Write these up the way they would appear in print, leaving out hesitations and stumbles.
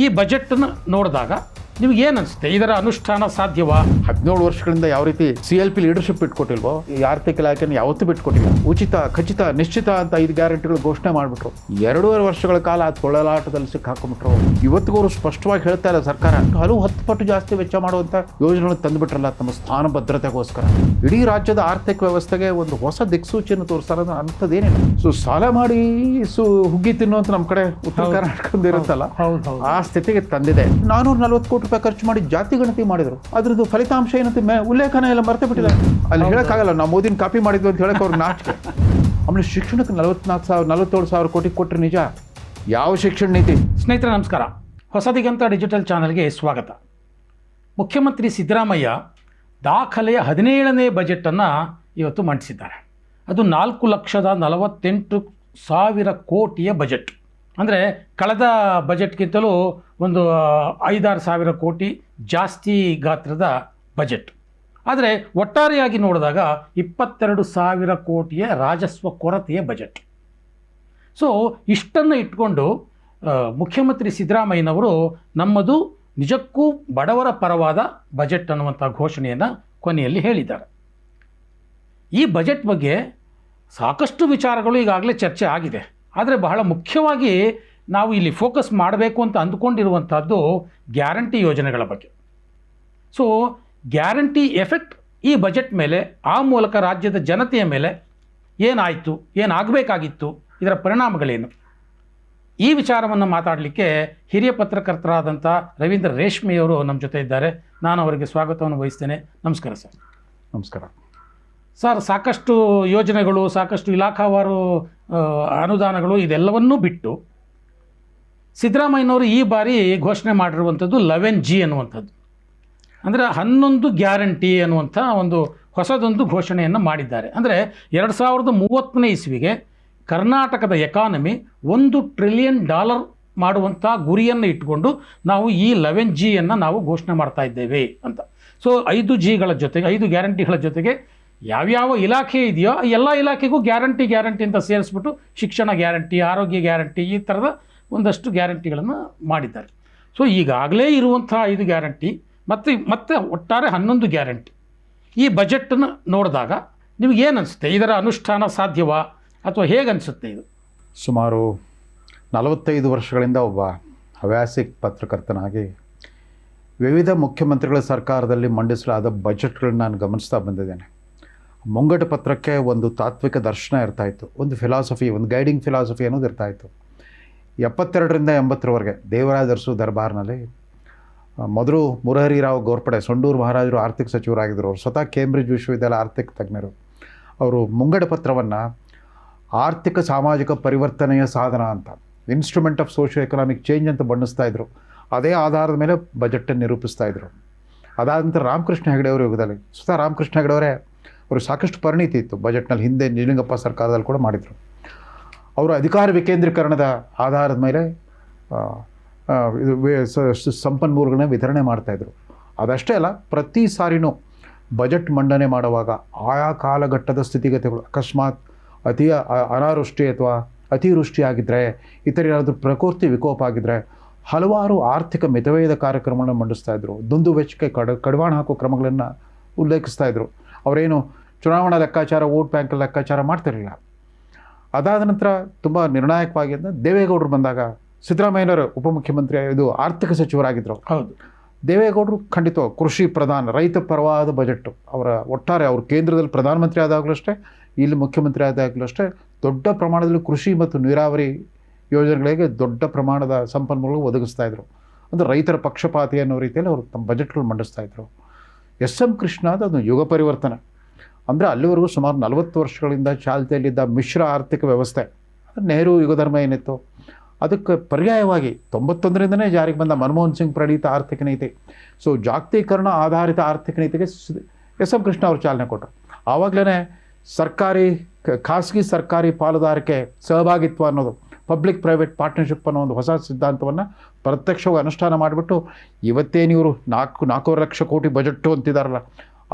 ಈ ಬಜೆಟನ್ನು ನೋಡಿದಾಗ ನಿಮ್ಗೆ ಏನು ಅನಿಸುತ್ತೆ? ಇದರ ಅನುಷ್ಠಾನ ಸಾಧ್ಯವಾ? 17 ವರ್ಷಗಳಿಂದ ಯಾವ ರೀತಿ CLP ಲೀಡರ್ಶಿಪ್ ಬಿಟ್ಕೊಟ್ಟಿಲ್ವೋ, ಈ ಆರ್ಥಿಕ ಇಲಾಖೆನ ಯಾವತ್ತೂ ಬಿಟ್ಕೊಟ್ಟಿಲ್ಲ. ಉಚಿತ, ಖಚಿತ, ನಿಶ್ಚಿತ ಅಂತ 5 ಗ್ಯಾರಂಟಿಗಳು ಘೋಷಣೆ ಮಾಡಿಬಿಟ್ರು. 2.5 ವರ್ಷಗಳ ಕಾಲ ಅದು ಕೊಳ್ಳಲಾಟದಲ್ಲಿ ಸಿಕ್ಕಾಕೊಂಡ್ಬಿಟ್ರು. ಇವತ್ತಿಗೂ ಅವರು ಸ್ಪಷ್ಟವಾಗಿ ಹೇಳ್ತಾ ಇಲ್ಲ ಸರ್ಕಾರ ಹಲವು 10 ಪಟ್ಟು ಜಾಸ್ತಿ ವೆಚ್ಚ ಮಾಡುವಂಥ ಯೋಜನೆಗಳನ್ನು ತಂದುಬಿಟ್ರಲ್ಲ ತಮ್ಮ ಸ್ಥಾನ ಭದ್ರತೆಗೋಸ್ಕರ. ಇಡೀ ರಾಜ್ಯದ ಆರ್ಥಿಕ ವ್ಯವಸ್ಥೆಗೆ ಒಂದು ಹೊಸ ದಿಕ್ಸೂಚಿಯನ್ನು ತೋರಿಸ್ತಾರೆ. ಅಂಥದ್ದೇನಿಲ್ಲ. ಸೊ ಸಾಲ ಮಾಡಿ ಹುಗ್ಗಿ ತಿನ್ನುವಂತ ನಮ್ಮ ಕಡೆ ಉತ್ತರ ಕರ್ನಾಟಕದ ಇರುತ್ತಲ್ಲ, ಆ ಸ್ಥಿತಿಗೆ ತಂದಿದೆ. 440 ಕೋಟಿ ರೂಪಾಯಿ ಖರ್ಚು ಮಾಡಿ ಜಾತಿ ಗಣತಿ ಮಾಡಿದ್ರು. ಅದ್ರದ್ದು ಫಲಿತಾಂಶ ಏನಂತ ಉಲ್ಲೇಖನ ಎಲ್ಲ ಮರ್ತೆ ಬಿಟ್ಟಿಲ್ಲ. ಅಲ್ಲಿ ಹೇಳಕ್ಕಾಗಲ್ಲ ನಾವು ಮೋದಿನ ಕಾಪಿ ಮಾಡಿದ್ವಿ ಅಂತ ಹೇಳಕ್ ಅವ್ರಿಗೆ ನಾಚಿಕೆ. ಆಮೇಲೆ ಶಿಕ್ಷಣಕ್ಕೆ 47,000 ಕೋಟಿ ಕೊಟ್ಟರೆ ನಿಜ. ಯಾವ ಶಿಕ್ಷಣ ನೀತಿ? ಸ್ನೇಹಿತರೆ ನಮಸ್ಕಾರ, ಹೊಸದಿಗಂತ ಡಿಜಿಟಲ್ ಚಾನಲ್ಗೆ ಸ್ವಾಗತ. ಮುಖ್ಯಮಂತ್ರಿ ಸಿದ್ದರಾಮಯ್ಯ ದಾಖಲೆಯ 17ನೇ ಬಜೆಟನ್ನು ಇವತ್ತು ಮಂಡಿಸಿದ್ದಾರೆ. ಅದು 4,48,000 ಕೋಟಿಯ ಬಜೆಟ್. ಅಂದರೆ ಕಳೆದ ಬಜೆಟ್ಗಿಂತಲೂ ಒಂದು 5-6 ಸಾವಿರ ಕೋಟಿ ಜಾಸ್ತಿ ಗಾತ್ರದ ಬಜೆಟ್. ಆದರೆ ಒಟ್ಟಾರೆಯಾಗಿ ನೋಡಿದಾಗ 22,000 ಕೋಟಿಯ ರಾಜಸ್ವ ಕೊರತೆಯ ಬಜೆಟ್. ಸೊ ಇಷ್ಟನ್ನು ಇಟ್ಕೊಂಡು ಮುಖ್ಯಮಂತ್ರಿ ಸಿದ್ದರಾಮಯ್ಯನವರು ನಮ್ಮದು ನಿಜಕ್ಕೂ ಬಡವರ ಪರವಾದ ಬಜೆಟ್ ಅನ್ನುವಂಥ ಘೋಷಣೆಯನ್ನು ಕೊನೆಯಲ್ಲಿ ಹೇಳಿದ್ದಾರೆ. ಈ ಬಜೆಟ್ ಬಗ್ಗೆ ಸಾಕಷ್ಟು ವಿಚಾರಗಳು ಈಗಾಗಲೇ ಚರ್ಚೆ ಆಗಿದೆ. ಆದರೆ ಬಹಳ ಮುಖ್ಯವಾಗಿ ನಾವು ಇಲ್ಲಿ ಫೋಕಸ್ ಮಾಡಬೇಕು ಅಂತ ಅಂದುಕೊಂಡಿರುವಂಥದ್ದು ಗ್ಯಾರಂಟಿ ಯೋಜನೆಗಳ ಬಗ್ಗೆ. ಸೊ ಗ್ಯಾರಂಟಿ ಎಫೆಕ್ಟ್ ಈ ಬಜೆಟ್ ಮೇಲೆ, ಆ ಮೂಲಕ ರಾಜ್ಯದ ಜನತೆಯ ಮೇಲೆ ಏನಾಯಿತು, ಏನಾಗಬೇಕಾಗಿತ್ತು, ಇದರ ಪರಿಣಾಮಗಳೇನು, ಈ ವಿಚಾರವನ್ನು ಮಾತಾಡಲಿಕ್ಕೆ ಹಿರಿಯ ಪತ್ರಕರ್ತರಾದಂಥ ರವೀಂದ್ರ ರೇಷ್ಮೆಯವರು ನಮ್ಮ ಜೊತೆ ಇದ್ದಾರೆ. ನಾನು ಅವರಿಗೆ ಸ್ವಾಗತವನ್ನು ವಹಿಸ್ತೇನೆ. ನಮಸ್ಕಾರ ಸರ್. ನಮಸ್ಕಾರ ಸರ್. ಸಾಕಷ್ಟು ಯೋಜನೆಗಳು, ಸಾಕಷ್ಟು ಇಲಾಖಾವಾರು ಅನುದಾನಗಳು, ಇದೆಲ್ಲವನ್ನೂ ಬಿಟ್ಟು ಸಿದ್ದರಾಮಯ್ಯನವರು ಈ ಬಾರಿ ಘೋಷಣೆ ಮಾಡಿರುವಂಥದ್ದು 11G ಅನ್ನುವಂಥದ್ದು. ಅಂದರೆ 11 ಗ್ಯಾರಂಟಿ ಅನ್ನುವಂಥ ಒಂದು ಹೊಸದೊಂದು ಘೋಷಣೆಯನ್ನು ಮಾಡಿದ್ದಾರೆ. ಅಂದರೆ 2030ನೇ ಇಸ್ವಿಗೆ ಕರ್ನಾಟಕದ ಎಕಾನಮಿ $1 ಟ್ರಿಲಿಯನ್ ಮಾಡುವಂಥ ಗುರಿಯನ್ನು ಇಟ್ಟುಕೊಂಡು ನಾವು ಈ 11Gಯನ್ನು ನಾವು ಘೋಷಣೆ ಮಾಡ್ತಾ ಇದ್ದೇವೆ ಅಂತ. ಸೊ 5Gಗಳ ಜೊತೆಗೆ, 5 ಗ್ಯಾರಂಟಿಗಳ ಜೊತೆಗೆ ಯಾವ್ಯಾವ ಇಲಾಖೆ ಇದೆಯೋ ಎಲ್ಲ ಇಲಾಖೆಗೂ ಗ್ಯಾರಂಟಿ ಅಂತ ಸೇರಿಸ್ಬಿಟ್ಟು ಶಿಕ್ಷಣ ಗ್ಯಾರಂಟಿ, ಆರೋಗ್ಯ ಗ್ಯಾರಂಟಿ, ಈ ಥರದ ಒಂದಷ್ಟು ಗ್ಯಾರಂಟಿಗಳನ್ನು ಮಾಡಿದ್ದಾರೆ. ಸೊ ಈಗಾಗಲೇ ಇರುವಂಥ 5 ಗ್ಯಾರಂಟಿ ಮತ್ತೆ ಒಟ್ಟಾರೆ 11 ಗ್ಯಾರಂಟಿ. ಈ ಬಜೆಟನ್ನು ನೋಡಿದಾಗ ನಿಮಗೇನು ಅನಿಸುತ್ತೆ? ಇದರ ಅನುಷ್ಠಾನ ಸಾಧ್ಯವಾ ಅಥವಾ ಹೇಗೆ ಅನಿಸುತ್ತೆ? ಇದು ಸುಮಾರು 45 ವರ್ಷಗಳಿಂದ ಒಬ್ಬ ಹವ್ಯಾಸಿ ಪತ್ರಕರ್ತನಾಗಿ ವಿವಿಧ ಮುಖ್ಯಮಂತ್ರಿಗಳ ಸರ್ಕಾರದಲ್ಲಿ ಮಂಡಿಸಲಾದ ಬಜೆಟ್ಗಳನ್ನ ನಾನು ಗಮನಿಸ್ತಾ ಬಂದಿದ್ದೇನೆ. ಮುಂಗಡ ಪತ್ರಕ್ಕೆ ಒಂದು ತಾತ್ವಿಕ ದರ್ಶನ ಇರ್ತಾಯಿತ್ತು, ಒಂದು ಫಿಲಾಸಫಿ, ಒಂದು ಗೈಡಿಂಗ್ ಫಿಲಾಸಫಿ ಅನ್ನೋದು ಇರ್ತಾಯಿತ್ತು. 72ರಿಂದ 80ರವರೆಗೆ ದೇವರಾಜ ಅರಸು ದರ್ಬಾರ್ನಲ್ಲಿ ಮೊದಲು ಮುರಹರಿರಾವ್ ಗೋರ್ಪಡೆ, ಸೊಂಡೂರು ಮಹಾರಾಜರು ಆರ್ಥಿಕ ಸಚಿವರಾಗಿದ್ದರು. ಅವರು ಸ್ವತಃ ಕೇಂಬ್ರಿಡ್ಜ್ ವಿಶ್ವವಿದ್ಯಾಲಯ ಆರ್ಥಿಕ ತಜ್ಞರು. ಅವರು ಮುಂಗಡ ಪತ್ರವನ್ನು ಆರ್ಥಿಕ ಸಾಮಾಜಿಕ ಪರಿವರ್ತನೆಯ ಸಾಧನ ಅಂತ, instrument of socio economic change ಅಂತ ಬಣ್ಣಿಸ್ತಾ ಇದ್ರು. ಅದೇ ಆಧಾರದ ಮೇಲೆ ಬಜೆಟನ್ನು ನಿರೂಪಿಸ್ತಾ ಇದ್ರು. ಅದಾದ ನಂತರ ರಾಮಕೃಷ್ಣ ಹೆಗಡೆ ಅವರ ಯುಗದಲ್ಲಿ ಸ್ವತಃ ರಾಮಕೃಷ್ಣ ಹೆಗಡೆ ಅವರೇ, ಅವರು ಸಾಕಷ್ಟು ಪರಿಣಿತಿ ಇತ್ತು ಬಜೆಟ್ನಲ್ಲಿ, ಹಿಂದೆ ನಿಜಲಿಂಗಪ್ಪ ಸರ್ಕಾರದಲ್ಲಿ ಕೂಡ ಮಾಡಿದರು. ಅವರು ಅಧಿಕಾರ ವಿಕೇಂದ್ರೀಕರಣದ ಆಧಾರದ ಮೇಲೆ ಸಂಪನ್ಮೂಲಗಳನ್ನ ವಿತರಣೆ ಮಾಡ್ತಾಯಿದ್ರು. ಅದಷ್ಟೇ ಅಲ್ಲ, ಪ್ರತಿ ಸಾರಿನೂ ಬಜೆಟ್ ಮಂಡನೆ ಮಾಡುವಾಗ ಆಯಾ ಕಾಲಘಟ್ಟದ ಸ್ಥಿತಿಗತಿಗಳು, ಅಕಸ್ಮಾತ್ ಅನಾವೃಷ್ಟಿ ಅಥವಾ ಅತಿವೃಷ್ಟಿ ಆಗಿದ್ದರೆ, ಇತರ ಏನಾದರೂ ಪ್ರಕೃತಿ ವಿಕೋಪ ಆಗಿದ್ದರೆ ಹಲವಾರು ಆರ್ಥಿಕ ಮಿತವ್ಯಯದ ಕಾರ್ಯಕ್ರಮಗಳನ್ನು ಮಂಡಿಸ್ತಾಯಿದ್ರು. ದುಂದು ವೆಚ್ಚಕ್ಕೆ ಕಡಿವಾಣ ಹಾಕೋ ಕ್ರಮಗಳನ್ನು ಉಲ್ಲೇಖಿಸ್ತಾಯಿದ್ರು. ಅವರೇನು ಚುನಾವಣಾ ಲೆಕ್ಕಾಚಾರ, ವೋಟ್ ಬ್ಯಾಂಕ್ ಲೆಕ್ಕಾಚಾರ ಮಾಡ್ತಿರಲಿಲ್ಲ. ಅದಾದ ನಂತರ ತುಂಬ ನಿರ್ಣಾಯಕವಾಗಿ ದೇವೇಗೌಡರು ಬಂದಾಗ, ಸಿದ್ದರಾಮಯ್ಯನವರು ಉಪಮುಖ್ಯಮಂತ್ರಿ, ಆರ್ಥಿಕ ಸಚಿವರಾಗಿದ್ದರು. ಹೌದು, ದೇವೇಗೌಡರು ಖಂಡಿತವಾಗಿ ಕೃಷಿ ಪ್ರಧಾನ, ರೈತ ಪರವಾದ ಬಜೆಟ್ಟು. ಅವರ ಒಟ್ಟಾರೆ ಅವರು ಕೇಂದ್ರದಲ್ಲಿ ಪ್ರಧಾನಮಂತ್ರಿ ಆದಾಗಲೂ ಅಷ್ಟೇ, ಇಲ್ಲಿ ಮುಖ್ಯಮಂತ್ರಿ ಆದಾಗಲೂ ಅಷ್ಟೇ, ದೊಡ್ಡ ಪ್ರಮಾಣದಲ್ಲಿ ಕೃಷಿ ಮತ್ತು ನೀರಾವರಿ ಯೋಜನೆಗಳಿಗೆ ದೊಡ್ಡ ಪ್ರಮಾಣದ ಸಂಪನ್ಮೂಲಗಳು ಒದಗಿಸ್ತಾಯಿದ್ರು. ಅಂದರೆ ರೈತರ ಪಕ್ಷಪಾತಿ ಅನ್ನೋ ರೀತಿಯಲ್ಲಿ ಅವರು ತಮ್ಮ ಬಜೆಟ್ಗಳು ಮಂಡಿಸ್ತಾಯಿದ್ರು. SM ಕೃಷ್ಣ ಅದು ಯುಗ ಪರಿವರ್ತನೆ. ಅಂದರೆ ಅಲ್ಲಿವರೆಗೂ ಸುಮಾರು 40 ವರ್ಷಗಳಿಂದ ಚಾಲ್ತಿಯಲ್ಲಿದ್ದ ಮಿಶ್ರ ಆರ್ಥಿಕ ವ್ಯವಸ್ಥೆ, ನೆಹರು ಯುಗಧರ್ಮ ಏನಿತ್ತು, ಅದಕ್ಕೆ ಪರ್ಯಾಯವಾಗಿ 91ರಿಂದನೇ ಜಾರಿಗೆ ಬಂದ ಮನಮೋಹನ್ ಸಿಂಗ್ ಪ್ರಣೀತ ಆರ್ಥಿಕ ನೀತಿ. ಸೊ ಜಾಗತೀಕರಣ ಆಧಾರಿತ ಆರ್ಥಿಕ ನೀತಿಗೆ SM ಕೃಷ್ಣ ಅವರು ಚಾಲನೆ ಕೊಟ್ಟರು. ಆವಾಗಲೇ ಖಾಸಗಿ ಸರ್ಕಾರಿ ಪಾಲುದಾರಿಕೆ ಸಹಭಾಗಿತ್ವ ಅನ್ನೋದು, ಪಬ್ಲಿಕ್ ಪ್ರೈವೇಟ್ ಪಾರ್ಟ್ನರ್ಶಿಪ್ ಅನ್ನೋ ಒಂದು ಹೊಸ ಸಿದ್ಧಾಂತವನ್ನು ಪ್ರತ್ಯಕ್ಷವಾಗಿ ಅನುಷ್ಠಾನ ಮಾಡಿಬಿಟ್ಟು ಇವತ್ತೇನಿವರು 4 ಲಕ್ಷ ಕೋಟಿ ಬಜೆಟ್ಟು ಅಂತಿದ್ದಾರಲ್ಲ,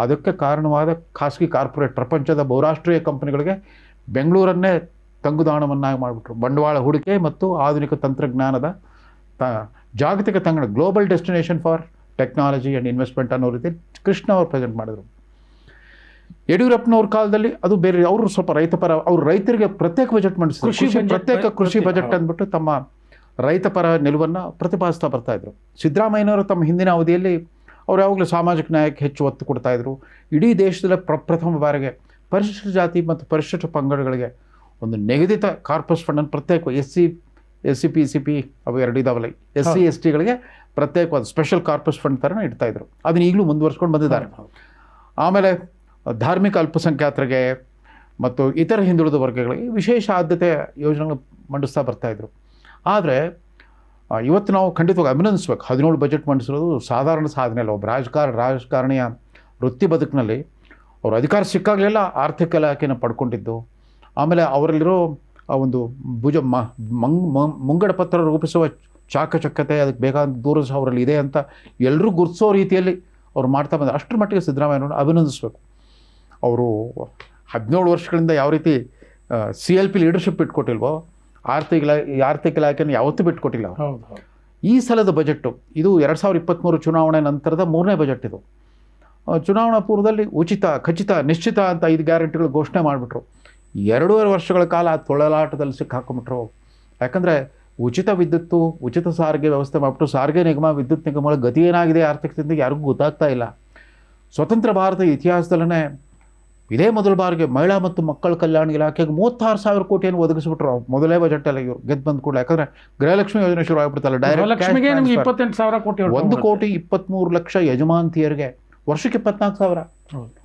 ಅದಕ್ಕೆ ಕಾರಣವಾದ ಖಾಸಗಿ ಕಾರ್ಪೊರೇಟ್ ಪ್ರಪಂಚದ ಬಹುರಾಷ್ಟ್ರೀಯ ಕಂಪನಿಗಳಿಗೆ ಬೆಂಗಳೂರನ್ನೇ ತಂಗುದಾಣವನ್ನಾಗಿ ಮಾಡಿಬಿಟ್ರು. ಬಂಡವಾಳ ಹೂಡಿಕೆ ಮತ್ತು ಆಧುನಿಕ ತಂತ್ರಜ್ಞಾನದ ಜಾಗತಿಕ ತಂಗಡ global destination for technology and investment ಅನ್ನೋ ರೀತಿ ಕೃಷ್ಣ ಅವರು ಪ್ರೆಸೆಂಟ್ ಮಾಡಿದರು. ಯಡಿಯೂರಪ್ಪನವ್ರ ಕಾಲದಲ್ಲಿ ಅದು ಬೇರೆ, ಅವರು ಸ್ವಲ್ಪ ರೈತಪರ, ಅವರು ರೈತರಿಗೆ ಪ್ರತ್ಯೇಕ ಬಜೆಟ್ ಮಂಡಿಸಿದ್ರು, ಪ್ರತ್ಯೇಕ ಕೃಷಿ ಬಜೆಟ್ ಅಂದ್ಬಿಟ್ಟು ತಮ್ಮ ರೈತಪರ ನಿಲುವನ್ನು ಪ್ರತಿಪಾದಿಸ್ತಾ ಬರ್ತಾಯಿದ್ರು. ಸಿದ್ದರಾಮಯ್ಯನವರು ತಮ್ಮ ಹಿಂದಿನ ಅವಧಿಯಲ್ಲಿ ಅವ್ರು ಯಾವಾಗಲೂ ಸಾಮಾಜಿಕ ನ್ಯಾಯಕ್ಕೆ ಹೆಚ್ಚು ಒತ್ತು ಕೊಡ್ತಾಯಿದ್ರು. ಇಡೀ ದೇಶದಲ್ಲೇ ಪ್ರಥಮ ಬಾರಿಗೆ ಪರಿಶಿಷ್ಟ ಜಾತಿ ಮತ್ತು ಪರಿಶಿಷ್ಟ ಪಂಗಡಗಳಿಗೆ ಒಂದು ನಿಗದಿತ ಕಾರ್ಪಸ್ ಫಂಡನ್ನು ಪ್ರತ್ಯೇಕ ಎಸ್ ಸಿ ಪಿ ಅವು ಎರಡು ಇದಾವಲ್ಲ, SC STಗಳಿಗೆ ಪ್ರತ್ಯೇಕವಾದ ಸ್ಪೆಷಲ್ ಕಾರ್ಪಸ್ ಫಂಡ್ ಥರನೇ ಇಡ್ತಾಯಿದ್ರು. ಅದನ್ನ ಈಗಲೂ ಮುಂದುವರ್ಸ್ಕೊಂಡು ಬಂದಿದ್ದಾರೆ. ಆಮೇಲೆ ಧಾರ್ಮಿಕ ಅಲ್ಪಸಂಖ್ಯಾತರಿಗೆ ಮತ್ತು ಇತರ ಹಿಂದುಳಿದ ವರ್ಗಗಳಿಗೆ ವಿಶೇಷ ಆದ್ಯತೆ ಯೋಜನೆಗಳು ಮಂಡಿಸ್ತಾ ಬರ್ತಾಯಿದ್ರು. ಆದರೆ ಇವತ್ತು ನಾವು ಖಂಡಿತವಾಗಿ ಅಭಿನಂದಿಸ್ಬೇಕು, 17 ಬಜೆಟ್ ಮಂಡಿಸಿರೋದು ಸಾಧಾರಣ ಸಾಧನೆ ಅಲ್ಲ. ಒಬ್ಬ ರಾಜಕಾರಣಿಯ ವೃತ್ತಿ ಬದುಕಿನಲ್ಲಿ ಅವರು ಅಧಿಕಾರ ಸಿಕ್ಕಾಗಲೆಲ್ಲ ಆರ್ಥಿಕ ಇಲಾಖೆಯನ್ನು ಪಡ್ಕೊಂಡಿದ್ದು, ಆಮೇಲೆ ಅವರಲ್ಲಿರೋ ಒಂದು ಮುಂಗಡ ಪತ್ರ ರೂಪಿಸುವ ಚಾಕಚಕ್ಯತೆ, ಅದಕ್ಕೆ ಬೇಕಾದ ದೂರಸ ಅವರಲ್ಲಿ ಇದೆ ಅಂತ ಎಲ್ಲರೂ ಗುರುತಿಸೋ ರೀತಿಯಲ್ಲಿ ಅವ್ರು ಮಾಡ್ತಾ ಬಂದ ಅಷ್ಟರ ಮಟ್ಟಿಗೆ ಸಿದ್ದರಾಮಯ್ಯನವ್ರನ್ನ ಅಭಿನಂದಿಸ್ಬೇಕು. ಅವರು 17 ವರ್ಷಗಳಿಂದ ಯಾವ ರೀತಿ CLP ಲೀಡರ್ಶಿಪ್ ಬಿಟ್ಕೊಟ್ಟಿಲ್ವೋ, ಆರ್ಥಿಕ ಇಲಾಖೆಯನ್ನು ಯಾವತ್ತೂ ಬಿಟ್ಕೊಟ್ಟಿಲ್ಲ. ಈ ಸಲದ ಬಜೆಟ್ಟು ಇದು 2023 ಚುನಾವಣೆ ನಂತರದ 3ನೇ ಬಜೆಟ್. ಇದು ಚುನಾವಣಾ ಪೂರ್ವದಲ್ಲಿ ಉಚಿತ, ಖಚಿತ, ನಿಶ್ಚಿತ ಅಂತ 5 ಗ್ಯಾರಂಟಿಗಳು ಘೋಷಣೆ ಮಾಡಿಬಿಟ್ರು. 2.5 ವರ್ಷಗಳ ಕಾಲ ಆ ತೊಳಲಾಟದಲ್ಲಿ ಸಿಕ್ಕಾಕೊಂಡ್ಬಿಟ್ರು. ಯಾಕಂದರೆ ಉಚಿತ ವಿದ್ಯುತ್ತು, ಉಚಿತ ಸಾರಿಗೆ ವ್ಯವಸ್ಥೆ ಮಾಡಿಬಿಟ್ಟು ಸಾರಿಗೆ ನಿಗಮ, ವಿದ್ಯುತ್ ನಿಗಮಗಳ ಗತಿ ಏನಾಗಿದೆ ಆರ್ಥಿಕತೆಯಿಂದ ಯಾರಿಗೂ ಗೊತ್ತಾಗ್ತಾ ಇಲ್ಲ. ಸ್ವತಂತ್ರ ಭಾರತ ಇತಿಹಾಸದಲ್ಲೇ ಇದೇ ಮೊದಲ ಬಾರಿಗೆ ಮಹಿಳಾ ಮತ್ತು ಮಕ್ಕಳ ಕಲ್ಯಾಣ ಇಲಾಖೆಗೆ 36,000 ಕೋಟಿಯನ್ನು ಒದಗಿಸ್ಬಿಟ್ರು ಮೊದಲೇ ಬಜೆಟಲ್ಲಿ. ಇವರು ಗೆದ್ದು ಬಂದ ಕೂಡ, ಯಾಕಂದರೆ ಗೃಹಲಕ್ಷ್ಮಿ ಯೋಜನೆ ಶುರು ಆಗ್ಬಿಡ್ತಲ್ಲ, ಡೈರೆಕ್ಟ್ 28,000 ಕೋಟಿ, 1,23,00,000 ಯಜಮಾಂತಿಯರಿಗೆ ವರ್ಷಕ್ಕೆ 24,000.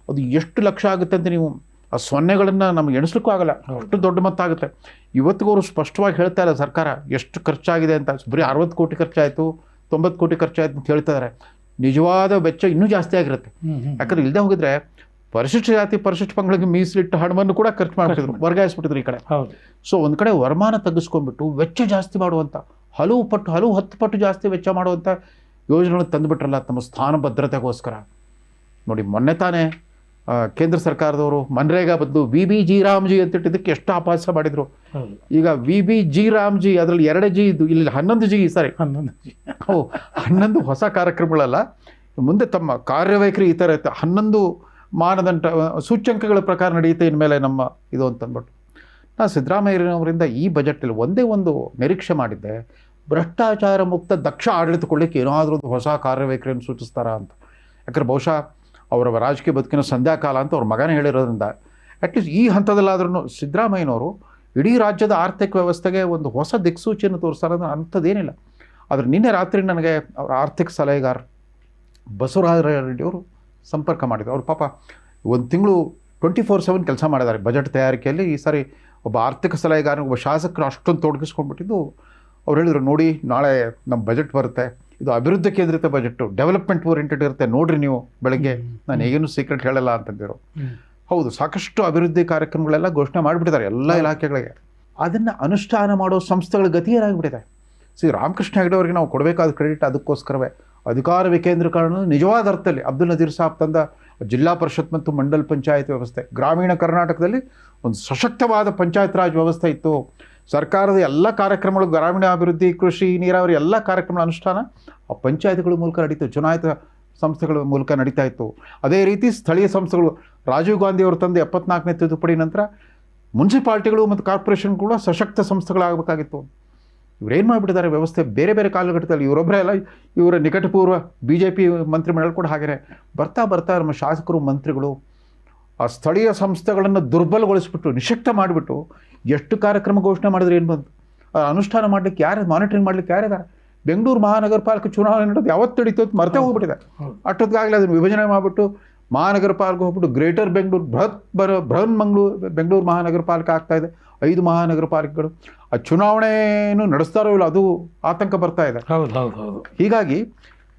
ಅದು ಎಷ್ಟು ಲಕ್ಷ ಆಗುತ್ತೆ ಅಂತ ನೀವು ಆ ಸೊನ್ನೆಗಳನ್ನು ನಮ್ಗೆ ಎಣಿಸ್ಲಿಕ್ಕೂ ಆಗಲ್ಲ, ಅಷ್ಟು ದೊಡ್ಡ ಮೊತ್ತ ಆಗುತ್ತೆ. ಇವತ್ತಿಗೂ ಅವರು ಸ್ಪಷ್ಟವಾಗಿ ಹೇಳ್ತಾ ಇಲ್ಲ ಸರ್ಕಾರ ಎಷ್ಟು ಖರ್ಚಾಗಿದೆ ಅಂತ. ಬರೀ 60 ಕೋಟಿ ಖರ್ಚಾಯಿತು, 90 ಕೋಟಿ ಖರ್ಚಾಯಿತು ಅಂತ ಹೇಳ್ತಿದ್ದಾರೆ. ನಿಜವಾದ ವೆಚ್ಚ ಇನ್ನೂ ಜಾಸ್ತಿ ಆಗಿರುತ್ತೆ. ಯಾಕಂದ್ರೆ ಇಲ್ಲದೆ ಹೋಗಿದ್ರೆ ಪರಿಶಿಷ್ಟ ಜಾತಿ, ಪರಿಶಿಷ್ಟ ಪಂಗಡಗಳಿಗೆ ಮೀಸಲಿಟ್ಟು ಹಣವನ್ನು ಕೂಡ ಖರ್ಚು ಮಾಡ್ತಿದ್ರು, ವರ್ಗಾಯಿಸ್ಬಿಟ್ಟಿದ್ರು ಈ ಕಡೆ. ಸೊ ಒಂದು ಕಡೆ ವರಮಾನ ತಗ್ಗಿಸ್ಕೊಂಡ್ಬಿಟ್ಟು ವೆಚ್ಚ ಜಾಸ್ತಿ ಮಾಡುವಂಥ, 10 ಪಟ್ಟು ಜಾಸ್ತಿ ವೆಚ್ಚ ಮಾಡುವಂಥ ಯೋಜನೆಗಳನ್ನು ತಂದುಬಿಟ್ರಲ್ಲ ತಮ್ಮ ಸ್ಥಾನ ಭದ್ರತೆಗೋಸ್ಕರ. ನೋಡಿ, ಮೊನ್ನೆ ತಾನೇ ಕೇಂದ್ರ ಸರ್ಕಾರದವರು ಮನ್ರೇಗಾ ಬದಲು VBG ರಾಮ್ಜಿ ಅಂತಿಟ್ಟಿದ್ದಕ್ಕೆ ಎಷ್ಟು ಅಪಹಾಸ್ಯ ಮಾಡಿದರು. ಈಗ VBG ರಾಮ್ಜಿ, ಅದರಲ್ಲಿ 2 G ಇದ್ದು, ಇಲ್ಲಿ 11 G, ಸಾರಿ 11 ಹೊಸ ಕಾರ್ಯಕ್ರಮಗಳಲ್ಲ. ಮುಂದೆ ತಮ್ಮ ಕಾರ್ಯವೈಖರಿ ಈ ಥರ ಇರುತ್ತೆ, 11 ಮಾನದಂಡ ಸೂಚ್ಯಂಕಗಳ ಪ್ರಕಾರ ನಡೆಯುತ್ತೆ ಇನ್ಮೇಲೆ ನಮ್ಮ ಇದು ಅಂತಂದ್ಬಿಟ್ಟು. ನಾನು ಸಿದ್ದರಾಮಯ್ಯನವರಿಂದ ಈ ಬಜೆಟಲ್ಲಿ ಒಂದೇ ಒಂದು ನಿರೀಕ್ಷೆ ಮಾಡಿದ್ದೆ, ಭ್ರಷ್ಟಾಚಾರ ಮುಕ್ತ ದಕ್ಷ ಆಡಳಿತ ಕೊಡಲಿಕ್ಕೆ ಏನಾದರೂ ಒಂದು ಹೊಸ ಕಾರ್ಯವೈಖರಿಯನ್ನು ಸೂಚಿಸ್ತಾರಾ ಅಂತ. ಯಾಕಂದ್ರೆ ಬಹುಶಃ ಅವರ ರಾಜಕೀಯ ಬದುಕಿನ ಸಂಧ್ಯಾಕಾಲ ಅಂತ ಅವ್ರ ಮಗನೇ ಹೇಳಿರೋದ್ರಿಂದ ಅಟ್ಲೀಸ್ಟ್ ಈ ಹಂತದಲ್ಲಾದ್ರೂ ಸಿದ್ದರಾಮಯ್ಯನವರು ಇಡೀ ರಾಜ್ಯದ ಆರ್ಥಿಕ ವ್ಯವಸ್ಥೆಗೆ ಒಂದು ಹೊಸ ದಿಕ್ಸೂಚಿಯನ್ನು ತೋರಿಸ್ತಾರೆ ಅನ್ನೋ ಅಂಥದ್ದೇನಿಲ್ಲ. ಆದರೆ ನಿನ್ನೆ ರಾತ್ರಿ ನನಗೆ ಅವರ ಆರ್ಥಿಕ ಸಲಹೆಗಾರ ಬಸವರಾಜ ರೆಡ್ಡಿಯವರು ಸಂಪರ್ಕ ಮಾಡಿದರು. ಅವ್ರ ಪಾಪ 1 ತಿಂಗಳು 24/7 ಕೆಲಸ ಮಾಡಿದ್ದಾರೆ ಬಜೆಟ್ ತಯಾರಿಕೆಯಲ್ಲಿ. ಈ ಸಾರಿ ಒಬ್ಬ ಆರ್ಥಿಕ ಸಲಹೆಗಾರನಿಗೆ, ಒಬ್ಬ ಶಾಸಕರು ಅಷ್ಟೊಂದು ತೊಡಗಿಸ್ಕೊಂಡ್ಬಿಟ್ಟಿದ್ದು. ಅವ್ರು ಹೇಳಿದರು, ನೋಡಿ ನಾಳೆ ನಮ್ಮ ಬಜೆಟ್ ಬರುತ್ತೆ, ಇದು ಅಭಿವೃದ್ಧಿ ಕೇಂದ್ರಿತ ಬಜೆಟ್ಟು, ಡೆವಲಪ್ಮೆಂಟ್ ಓರಿಯೆಂಟೆಡ್ ಇರುತ್ತೆ, ನೋಡ್ರಿ ನೀವು ಬೆಳಗ್ಗೆ, ನಾನು ಹೇಗೇನು ಸೀಕ್ರೆಟ್ ಹೇಳಲ್ಲ ಅಂತಂದಿರು. ಹೌದು, ಸಾಕಷ್ಟು ಅಭಿವೃದ್ಧಿ ಕಾರ್ಯಕ್ರಮಗಳೆಲ್ಲ ಘೋಷಣೆ ಮಾಡಿಬಿಟ್ಟಿದ್ದಾರೆ ಎಲ್ಲ ಇಲಾಖೆಗಳಿಗೆ. ಅದನ್ನು ಅನುಷ್ಠಾನ ಮಾಡೋ ಸಂಸ್ಥೆಗಳ ಗತಿ ಏನಾಗಿಬಿಟ್ಟಿದೆ. ರಾಮಕೃಷ್ಣ ಹೆಗಡೆ ಅವರಿಗೆ ನಾವು ಕೊಡಬೇಕಾದ ಕ್ರೆಡಿಟ್ ಅದಕ್ಕೋಸ್ಕರವೇ. ಅಧಿಕಾರ ವಿಕೇಂದ್ರೀಕರಣ ನಿಜವಾದ ಅರ್ಥದಲ್ಲಿ ಅಬ್ದುಲ್ ನಜೀರ್ ಸಾಬ್ ತಂದ ಜಿಲ್ಲಾ ಪರಿಷತ್ ಮತ್ತು ಮಂಡಲ್ ಪಂಚಾಯತ್ ವ್ಯವಸ್ಥೆ, ಗ್ರಾಮೀಣ ಕರ್ನಾಟಕದಲ್ಲಿ ಒಂದು ಸಶಕ್ತವಾದ ಪಂಚಾಯತ್ ರಾಜ್ ವ್ಯವಸ್ಥೆ ಇತ್ತು. ಸರ್ಕಾರದ ಎಲ್ಲ ಕಾರ್ಯಕ್ರಮಗಳು, ಗ್ರಾಮೀಣ ಅಭಿವೃದ್ಧಿ, ಕೃಷಿ, ನೀರಾವರಿ ಎಲ್ಲ ಕಾರ್ಯಕ್ರಮಗಳ ಅನುಷ್ಠಾನ ಆ ಪಂಚಾಯತ್ಗಳ ಮೂಲಕ ನಡೀತು, ಚುನಾಯಿತ ಸಂಸ್ಥೆಗಳ ಮೂಲಕ ನಡೀತಾ ಇತ್ತು. ಅದೇ ರೀತಿ ಸ್ಥಳೀಯ ಸಂಸ್ಥೆಗಳು, ರಾಜೀವ್ ಗಾಂಧಿ ಅವರು ತಂದ 74ನೇ ತಿದ್ದುಪಡಿ ನಂತರ ಮುನ್ಸಿಪಾಲ್ಟಿಗಳು ಮತ್ತು ಕಾರ್ಪೊರೇಷನ್ ಕೂಡ ಸಶಕ್ತ ಸಂಸ್ಥೆಗಳಾಗಬೇಕಾಗಿತ್ತು. ಇವರೇನು ಮಾಡಿಬಿಟ್ಟಿದ್ದಾರೆ ವ್ಯವಸ್ಥೆ ಬೇರೆ ಬೇರೆ ಕಾಲಘಟ್ಟದಲ್ಲಿ. ಇವರೊಬ್ಬರೇ ಅಲ್ಲ, ಇವರ ನಿಕಟಪೂರ್ವ BJP ಮಂತ್ರಿಮಂಡಲ ಕೂಡ ಹಾಗೆಯೇ ಬರ್ತಾ ನಮ್ಮ ಶಾಸಕರು, ಮಂತ್ರಿಗಳು ಆ ಸ್ಥಳೀಯ ಸಂಸ್ಥೆಗಳನ್ನು ದುರ್ಬಲಗೊಳಿಸ್ಬಿಟ್ಟು, ನಿಶಕ್ತ ಮಾಡಿಬಿಟ್ಟು ಎಷ್ಟು ಕಾರ್ಯಕ್ರಮ ಘೋಷಣೆ ಮಾಡಿದ್ರೆ ಏನು ಬಂತು, ಅನುಷ್ಠಾನ ಮಾಡಲಿಕ್ಕೆ ಯಾರು, ಮಾನಿಟರಿಂಗ್ ಮಾಡಲಿಕ್ಕೆ ಯಾರಿದ್ದಾರೆ? ಬೆಂಗಳೂರು ಮಹಾನಗರ ಪಾಲಿಕೆ ಚುನಾವಣೆ ನಡೆದು ಯಾವತ್ತು ನಡೀತು ಅಂತ ಮರ್ತೇ ಹೋಗ್ಬಿಟ್ಟಿದೆ. ಅಷ್ಟೊತ್ತಿಗಾಗಲೇ ಅದನ್ನು ವಿಭಜನೆ ಮಾಡಿಬಿಟ್ಟು ಮಹಾನಗರ ಪಾಲಿಕೆ ಹೋಗ್ಬಿಟ್ಟು ಗ್ರೇಟರ್ ಬೆಂಗಳೂರು, ಬೃಹನ್ ಬೆಂಗಳೂರು ಮಹಾನಗರ ಪಾಲಿಕೆ ಆಗ್ತಾಯಿದೆ, 5 ಮಹಾನಗರ ಪಾಲಿಕೆಗಳು. ಆ ಚುನಾವಣೆಯನ್ನು ನಡೆಸ್ತಾರೋ ಇಲ್ಲ ಅದು ಆತಂಕ ಬರ್ತಾ ಇದೆ. ಹೀಗಾಗಿ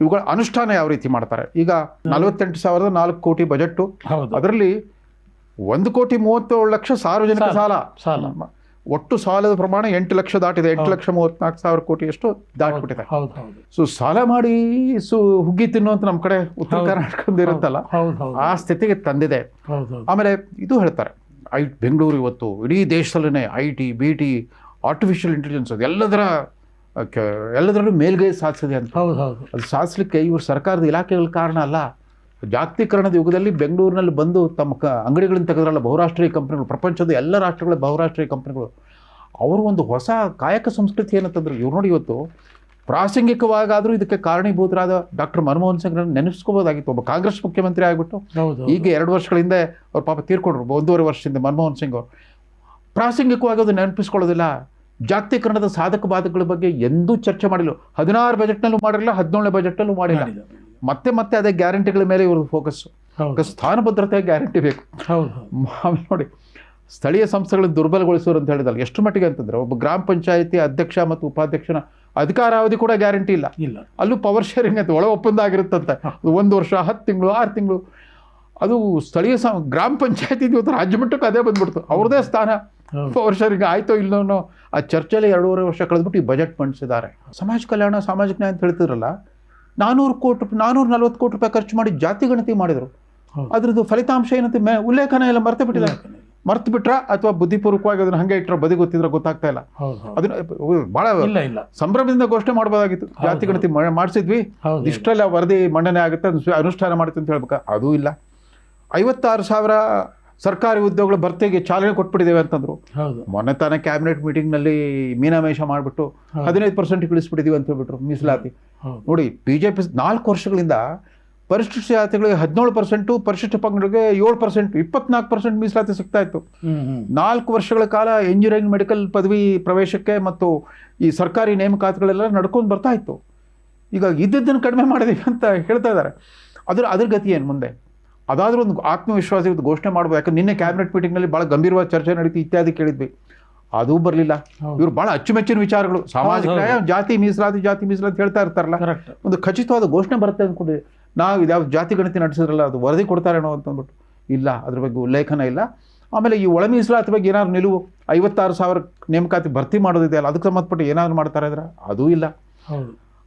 ಇವುಗಳ ಅನುಷ್ಠಾನ ಯಾವ ರೀತಿ ಮಾಡ್ತಾರೆ? ಈಗ 48,004 ಕೋಟಿ ಬಜೆಟ್ಟು, ಅದರಲ್ಲಿ 1,37,00,000 ಸಾರ್ವಜನಿಕ ಸಾಲ. ಒಟ್ಟು ಸಾಲದ ಪ್ರಮಾಣ 8 ಲಕ್ಷ ದಾಟಿದೆ. 8,34,000 ಕೋಟಿಯಷ್ಟು ದಾಟಿಬಿಟ್ಟಿದೆ. ಸೊ ಸಾಲ ಮಾಡಿ ಹುಗ್ಗಿ ತಿನ್ನುವಂತ ನಮ್ಮ ಕಡೆ ಉತ್ತರ ಕರ್ನಾಟಕದ ಇರುತ್ತಲ್ಲ, ಆ ಸ್ಥಿತಿಗೆ ತಂದಿದೆ. ಆಮೇಲೆ ಇದು ಹೇಳ್ತಾರೆ, ಬೆಂಗಳೂರು ಇವತ್ತು ಇಡೀ ದೇಶದಲ್ಲೇ IT, BT, ಆರ್ಟಿಫಿಷಿಯಲ್ ಇಂಟೆಲಿಜೆನ್ಸ್ ಎಲ್ಲದರ ಎಲ್ಲದರಲ್ಲೂ ಮೇಲ್ಗೈ ಸಾಧಿಸಿದೆ ಅಂತ. ಹೌದು ಹೌದು. ಅದು ಸಾಧಿಸ್ಲಿಕ್ಕೆ ಇವರು ಸರ್ಕಾರದ ಇಲಾಖೆಗಳ ಕಾರಣ ಅಲ್ಲ. ಜಾಗತೀಕರಣದ ಯುಗದಲ್ಲಿ ಬೆಂಗಳೂರಿನಲ್ಲಿ ಬಂದು ತಮ್ಮ ಅಂಗಡಿಗಳನ್ನು ತೆಗೆದ್ರಲ್ಲ ಬಹುರಾಷ್ಟ್ರೀಯ ಕಂಪ್ನಿಗಳು, ಪ್ರಪಂಚದ ಎಲ್ಲ ರಾಷ್ಟ್ರಗಳ ಬಹುರಾಷ್ಟ್ರೀಯ ಕಂಪ್ನಿಗಳು, ಅವರು ಒಂದು ಹೊಸ ಕಾಯಕ ಸಂಸ್ಕೃತಿಯನ್ನು ತಂದರು. ಇವ್ರು ನೋಡಿ, ಇವತ್ತು ಪ್ರಾಸಂಗಿಕವಾಗಾದರೂ ಇದಕ್ಕೆ ಕಾರಣೀಭೂತರಾದ ಡಾಕ್ಟರ್ ಮನಮೋಹನ್ ಸಿಂಗ್ರನ್ನು ನೆನೆಸ್ಕೋಬೋದಾಗಿತ್ತು. ಒಬ್ಬ ಕಾಂಗ್ರೆಸ್ ಮುಖ್ಯಮಂತ್ರಿ ಆಗಿಬಿಟ್ಟು ಈಗ 2 ವರ್ಷಗಳ ಹಿಂದೆ ಅವ್ರ ಪಾಪ ತೀರ್ಕೊಂಡ್ರು, 1.5 ವರ್ಷದಿಂದ ಮನಮೋಹನ್ ಸಿಂಗ್ ಅವರು. ಪ್ರಾಸಂಗಿಕವಾಗಿ ಅದು ನೆನಪಿಸ್ಕೊಳ್ಳೋದಿಲ್ಲ. ಜಾಗತೀಕರಣದ ಸಾಧಕ ಬಾಧಕಗಳ ಬಗ್ಗೆ ಎಂದೂ ಚರ್ಚೆ ಮಾಡಿಲ್ಲ. 16 ಬಜೆಟ್ನಲ್ಲೂ ಮಾಡಿರಲಿಲ್ಲ, 17ನೇ ಬಜೆಟ್ನಲ್ಲೂ ಮಾಡಿಲ್ಲ. ಮತ್ತೆ ಅದೇ ಗ್ಯಾರಂಟಿಗಳ ಮೇಲೆ ಇವ್ರದ್ದು ಫೋಕಸ್. ಸ್ಥಾನ ಭದ್ರತೆ ಗ್ಯಾರಂಟಿ ಬೇಕು. ಆಮೇಲೆ ನೋಡಿ, ಸ್ಥಳೀಯ ಸಂಸ್ಥೆಗಳನ್ನು ದುರ್ಬಲಗೊಳಿಸೋರು ಅಂತ ಹೇಳಿದಲ್ಲ, ಎಷ್ಟು ಮಟ್ಟಿಗೆ ಅಂತಂದ್ರೆ ಒಬ್ಬ ಗ್ರಾಮ ಪಂಚಾಯಿತಿ ಅಧ್ಯಕ್ಷ ಮತ್ತು ಉಪಾಧ್ಯಕ್ಷನ ಅಧಿಕಾರಾವಧಿ ಕೂಡ ಗ್ಯಾರಂಟಿ ಇಲ್ಲ. ಅಲ್ಲೂ ಪವರ್ ಶೇರಿಂಗ್ ಅಂತ ಒಳ ಒಪ್ಪಂದ ಆಗಿರುತ್ತಂತೆ. 1 ವರ್ಷ, 10 ತಿಂಗಳು, 6 ತಿಂಗಳು. ಅದು ಸ್ಥಳೀಯ ಗ್ರಾಮ ಪಂಚಾಯತಿ ಇವತ್ತು ರಾಜ್ಯ ಮಟ್ಟಕ್ಕೆ ಅದೇ ಬಂದ್ಬಿಡ್ತು. ಅವ್ರದೇ ಸ್ಥಾನ. ಪವರ್ ಶೇರಿಂಗ್ ಆಯ್ತೋ ಇಲ್ಲೋ ಆ ಚರ್ಚೆಯಲ್ಲಿ 2.5 ವರ್ಷ ಕಳೆದ್ಬಿಟ್ಟು ಈ ಬಜೆಟ್ ಮಂಡಿಸಿದ್ದಾರೆ. ಸಮಾಜ ಕಲ್ಯಾಣ, ಸಾಮಾಜಿಕ ನ್ಯಾಯ ಅಂತ ಹೇಳ್ತಿದ್ರಲ್ಲ, 440 ಕೋಟಿ ರೂಪಾಯಿ ಖರ್ಚು ಮಾಡಿ ಜಾತಿ ಗಣತಿ ಮಾಡಿದ್ರು. ಅದ್ರದ್ದು ಫಲಿತಾಂಶ ಏನಂತೆ ಉಲ್ಲೇಖನ ಎಲ್ಲ ಮರ್ತು ಬಿಟ್ಟಿದ್ದಾರೆ. ಮರ್ತು ಬಿಟ್ರ ಅಥವಾ ಬುದ್ಧಿಪೂರ್ವಕವಾಗಿ ಅದನ್ನ ಹಂಗೆ ಇಟ್ಟರೆ ಬದಿ ಗೊತ್ತಿದ್ರೆ ಗೊತ್ತಾಗ್ತಾ ಇಲ್ಲ. ಅದನ್ನ ಬಹಳ ಸಂಭ್ರಮದಿಂದ ಘೋಷಣೆ ಮಾಡಬಹುದಾಗಿತ್ತು. ಜಾತಿ ಗಣತಿ ಮಾಡಿಸಿದ್ವಿ, ಇಷ್ಟೆಲ್ಲ ವರದಿ ಮಂಡನೆ ಆಗುತ್ತೆ, ಅನುಷ್ಠಾನ ಮಾಡುತ್ತೆ ಅಂತ ಹೇಳ್ಬೇಕು. ಅದೂ ಇಲ್ಲ. 56,000 ಸರ್ಕಾರಿ ಉದ್ಯೋಗಗಳ ಭರ್ತಿಗೆ ಚಾಲನೆ ಕೊಟ್ಬಿಟ್ಟಿದ್ದೇವೆ ಅಂತಂದ್ರು. ಮೊನ್ನೆ ತಾನೇ ಕ್ಯಾಬಿನೆಟ್ ಮೀಟಿಂಗ್ನಲ್ಲಿ ಮೀನಾಮೇಷ ಮಾಡಿಬಿಟ್ಟು 15% ಇಳಿಸ್ಬಿಟ್ಟಿದೀವಿ ಅಂತ ಹೇಳ್ಬಿಟ್ರು ಮೀಸಲಾತಿ. ನೋಡಿ, ಬಿಜೆಪಿ 4 ವರ್ಷಗಳಿಂದ ಪರಿಶಿಷ್ಟ ಜಾತಿಗಳಿಗೆ 17%, ಪರಿಶಿಷ್ಟ ಪಂಗಡಗಳಿಗೆ 7%, 24% ಮೀಸಲಾತಿ ಸಿಗ್ತಾ ಇತ್ತು. 4 ವರ್ಷಗಳ ಕಾಲ ಇಂಜಿನಿಯರಿಂಗ್, ಮೆಡಿಕಲ್ ಪದವಿ ಪ್ರವೇಶಕ್ಕೆ ಮತ್ತು ಈ ಸರ್ಕಾರಿ ನೇಮಕಾತಿಗಳೆಲ್ಲ ನಡ್ಕೊಂಡು ಬರ್ತಾ ಇತ್ತು. ಈಗ ಇದ್ದದ್ದನ್ನು ಕಡಿಮೆ ಮಾಡಿದೀವಿ ಅಂತ ಹೇಳ್ತಾ ಇದ್ದಾರೆ. ಅದ್ರ ಗತಿ ಏನು ಮುಂದೆ? ಅದಾದ್ರೂ ಒಂದು ಆತ್ಮವಿಶ್ವಾಸ ಇವತ್ತು ಘೋಷಣೆ ಮಾಡ್ಬೋದು. ಯಾಕಂದ್ರೆ ನಿನ್ನೆ ಕ್ಯಾಬಿನೆಟ್ ಮೀಟಿಂಗ್ನಲ್ಲಿ ಭಾಳ ಗಂಭೀರವಾದ ಚರ್ಚೆ ನಡೀತಿ, ಇತ್ಯಾದಿ ಕೇಳಿದ್ವಿ. ಅದೂ ಬರಲಿಲ್ಲ. ಇವರು ಭಾಳ ಅಚ್ಚುಮೆಚ್ಚಿನ ವಿಚಾರಗಳು, ಸಾಮಾಜಿಕ ನ್ಯಾಯ, ಜಾತಿ ಮೀಸಲಾತಿ ಹೇಳ್ತಾ ಇರ್ತಾರಲ್ಲ, ಒಂದು ಖಚಿತವಾದ ಘೋಷಣೆ ಬರುತ್ತೆ ಅಂದ್ಕೊಂಡು ನಾವು ಇದ್ಯಾವ ಜಾತಿ ಗಣತಿ ನಡೆಸಿದ್ರಲ್ಲ ಅದು ವರದಿ ಕೊಡ್ತಾರೇನೋ ಅಂತಂದ್ಬಿಟ್ಟು ಇಲ್ಲ, ಅದ್ರ ಬಗ್ಗೆ ಉಲ್ಲೇಖನ ಇಲ್ಲ. ಆಮೇಲೆ ಈ ಒಳ ಮೀಸಲಾತಿ ಬಗ್ಗೆ ಏನಾದ್ರು ನಿಲುವು, 56,000 ನೇಮಕಾತಿ ಭರ್ತಿ ಮಾಡೋದಿದೆ ಅಲ್ಲ, ಅದಕ್ಕೆ ಸಂಬಂಧಪಟ್ಟು ಏನಾದ್ರು ಮಾಡ್ತಾರೆ ಅಂದ್ರೆ ಅದೂ ಇಲ್ಲ.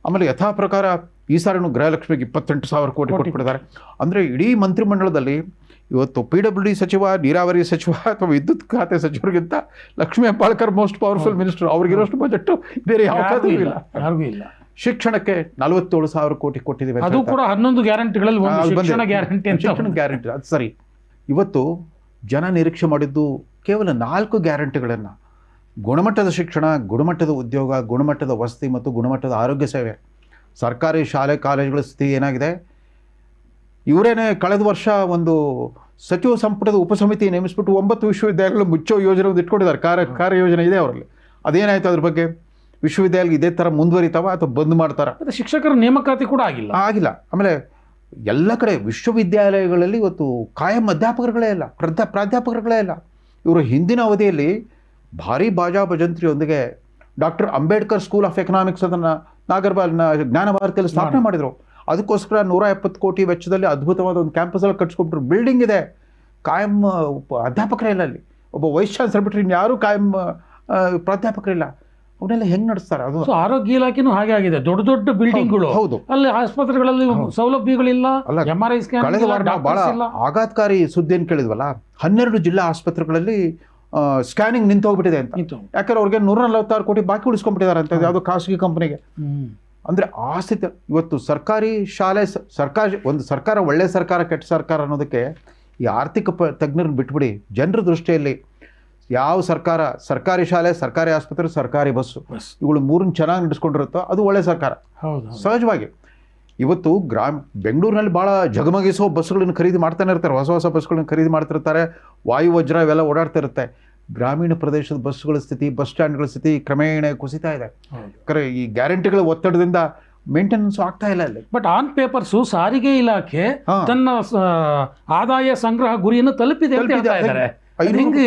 ಆಮೇಲೆ ಯಥಾ ಪ್ರಕಾರ ಈ ಸಾರಿನೂ ಗೃಹಲಕ್ಷ್ಮಿಗೆ 28,000 ಕೋಟಿ ಕೊಟ್ಬಿಟ್ಟಿದ್ದಾರೆ. ಅಂದರೆ ಇಡೀ ಮಂತ್ರಿಮಂಡಲದಲ್ಲಿ ಇವತ್ತು PWD ಸಚಿವ, ನೀರಾವರಿ ಸಚಿವ ಅಥವಾ ವಿದ್ಯುತ್ ಖಾತೆ ಸಚಿವರಿಗಿಂತ Lakshmi Hebbalkar most powerful minister. ಅವ್ರಿಗಿರೋಷ್ಟು ಬಜೆಟ್ ಬೇರೆ ಯಾವ ಖಾತೆ ಇಲ್ಲ. ಶಿಕ್ಷಣಕ್ಕೆ 47,000 ಕೋಟಿ ಕೊಟ್ಟಿದ್ದೀವಿ. ಅದು ಕೂಡ 11 ಗ್ಯಾರಂಟಿಗಳಲ್ಲಿ ಶಿಕ್ಷಣ ಗ್ಯಾರಂಟಿ. ಅದು ಸರಿ. ಇವತ್ತು ಜನ ನಿರೀಕ್ಷೆ ಮಾಡಿದ್ದು ಕೇವಲ 4 ಗ್ಯಾರಂಟಿಗಳನ್ನು: ಗುಣಮಟ್ಟದ ಶಿಕ್ಷಣ, ಗುಣಮಟ್ಟದ ಉದ್ಯೋಗ, ಗುಣಮಟ್ಟದ ವಸತಿ ಮತ್ತು ಗುಣಮಟ್ಟದ ಆರೋಗ್ಯ ಸೇವೆ. ಸರ್ಕಾರಿ ಶಾಲೆ ಕಾಲೇಜುಗಳ ಸ್ಥಿತಿ ಏನಾಗಿದೆ? ಇವರೇನೇ ಕಳೆದ ವರ್ಷ ಒಂದು ಸಚಿವ ಸಂಪುಟದ ಉಪಸಮಿತಿ ನೇಮಿಸ್ಬಿಟ್ಟು 9 ವಿಶ್ವವಿದ್ಯಾಲಯಗಳು ಮುಚ್ಚೋ ಯೋಜನೆ ಒಂದು ಇಟ್ಕೊಂಡಿದ್ದಾರೆ. ಕಾರ್ಯ ಯೋಜನೆ ಇದೆ ಅವರಲ್ಲಿ. ಅದೇನಾಯ್ತು? ಅದ್ರ ಬಗ್ಗೆ ವಿಶ್ವವಿದ್ಯಾಲಯ ಇದೇ ಥರ ಮುಂದುವರಿತಾವ ಅಥವಾ ಬಂದ್ ಮಾಡ್ತಾರ? ಶಿಕ್ಷಕರ ನೇಮಕಾತಿ ಕೂಡ ಆಗಿಲ್ಲ. ಆಮೇಲೆ ಎಲ್ಲ ಕಡೆ ವಿಶ್ವವಿದ್ಯಾಲಯಗಳಲ್ಲಿ ಇವತ್ತು ಕಾಯಂ ಅಧ್ಯಾಪಕರುಗಳೇ ಇಲ್ಲ, ಪ್ರಾಧ್ಯಾಪಕರುಗಳೇ ಇಲ್ಲ. ಇವರು ಹಿಂದಿನ ಅವಧಿಯಲ್ಲಿ ಭಾರಿ ಬಾಜಾ ಭಜಂತ್ರಿಯೊಂದಿಗೆ doctor Ambedkar school of economics ಅದನ್ನು ನಾಗರ್ಬಾಲ್ನ ಜ್ಞಾನ ಭಾರತಿಯಲ್ಲಿ ಸ್ಥಾಪನೆ ಮಾಡಿದರು. ಅದಕ್ಕೋಸ್ಕರ 170 ಕೋಟಿ ವೆಚ್ಚದಲ್ಲಿ ಅದ್ಭುತವಾದ ಒಂದು ಕ್ಯಾಂಪಸ್ ಎಲ್ಲ ಕಟ್ಸ್ಕೊಬಿಟ್ರು. ಬಿಲ್ಡಿಂಗ್ ಇದೆ, ಕಾಯಂ ಅಧ್ಯಾಪಕರೇ ಇಲ್ಲ ಅಲ್ಲಿ. ಒಬ್ಬ ವೈಸ್ ಚಾನ್ಸಲರ್ ಬಿಟ್ಟರೆ ಇನ್ಯಾರೂ ಕಾಯಂ ಪ್ರಾಧ್ಯಾಪಕರಿಲ್ಲ. ಅವನ್ನೆಲ್ಲ ಹೆಂಗೆ ನಡೆಸ್ತಾರೆ? ಅದು ಆರೋಗ್ಯ ಇಲಾಖೆನೂ ಹಾಗೆ ಆಗಿದೆ. ದೊಡ್ಡ ಬಿಲ್ಡಿಂಗ್ಗಳು, ಹೌದು, ಅಲ್ಲಿ ಆಸ್ಪತ್ರೆಗಳಲ್ಲಿ ಸೌಲಭ್ಯಗಳಿಲ್ಲ. MRI scan. ಕಳೆದ ವಾರ ಬಹಳ ಆಘಾತಕಾರಿ ಸುದ್ದಿಯನ್ನು ಕೇಳಿದ್ವಲ್ಲ, 12 ಜಿಲ್ಲಾ ಆಸ್ಪತ್ರೆಗಳಲ್ಲಿ ಸ್ಕ್ಯಾನಿಂಗ್ ನಿಂತು ಹೋಗ್ಬಿಟ್ಟಿದೆ ಅಂತ. ಯಾಕಂದ್ರೆ ಅವ್ರಿಗೆ 146 ಕೋಟಿ ಬಾಕಿ ಉಳಿಸ್ಕೊಂಡ್ಬಿಟ್ಟಿದ್ದಾರೆ ಅಂತ ಯಾವುದೋ ಖಾಸಗಿ ಕಂಪನಿಗೆ. ಅಂದರೆ ಆ ಸ್ಥಿತಿ ಇವತ್ತು ಸರ್ಕಾರಿ ಶಾಲೆ, ಸರ್ಕಾರ ಒಳ್ಳೆ ಸರ್ಕಾರ, ಕೆಟ್ಟ ಸರ್ಕಾರ ಅನ್ನೋದಕ್ಕೆ ಈ ಆರ್ಥಿಕ ತಜ್ಞರನ್ನು ಬಿಟ್ಬಿಡಿ. ಜನರ ದೃಷ್ಟಿಯಲ್ಲಿ ಯಾವ ಸರ್ಕಾರ, ಸರ್ಕಾರಿ ಶಾಲೆ, ಸರ್ಕಾರಿ ಆಸ್ಪತ್ರೆ, ಸರ್ಕಾರಿ ಬಸ್ಸು, ಇವುಗಳು 3 ಚೆನ್ನಾಗಿ ನಡೆಸ್ಕೊಂಡಿರುತ್ತೋ ಅದು ಒಳ್ಳೆ ಸರ್ಕಾರ. ಸಹಜವಾಗಿ ಇವತ್ತು ಬೆಂಗಳೂರಿನಲ್ಲಿ ಭಾಳ ಜಗಮಗಿಸೋ ಬಸ್ಸುಗಳನ್ನು ಖರೀದಿ ಮಾಡ್ತಾನೆ ಇರ್ತಾರೆ, ಹೊಸ ಬಸ್ಗಳನ್ನು ಖರೀದಿ ಮಾಡ್ತಿರ್ತಾರೆ, ವಾಯುವಜ್ರ ಇವೆಲ್ಲ ಓಡಾಡ್ತಿರುತ್ತೆ. ಗ್ರಾಮೀಣ ಪ್ರದೇಶದ ಬಸ್ಸುಗಳ ಸ್ಥಿತಿ, ಬಸ್ ಸ್ಟ್ಯಾಂಡ್ಗಳ ಸ್ಥಿತಿ ಕ್ರಮೇಣ ಕುಸಿತಾ ಇದೆ. ಯಾಕಂದರೆ ಈ ಗ್ಯಾರಂಟಿಗಳ ಒತ್ತಡದಿಂದ ಮೇಂಟೆನೆನ್ಸ್ ಆಗ್ತಾ ಇಲ್ಲ ಅಲ್ಲಿ. ಬಟ್ ಆನ್ ಪೇಪರ್ಸು ಸಾರಿಗೆ ಇಲಾಖೆ ತನ್ನ ಆದಾಯ ಸಂಗ್ರಹ ಗುರಿಯನ್ನು ತಲುಪಿದೆ.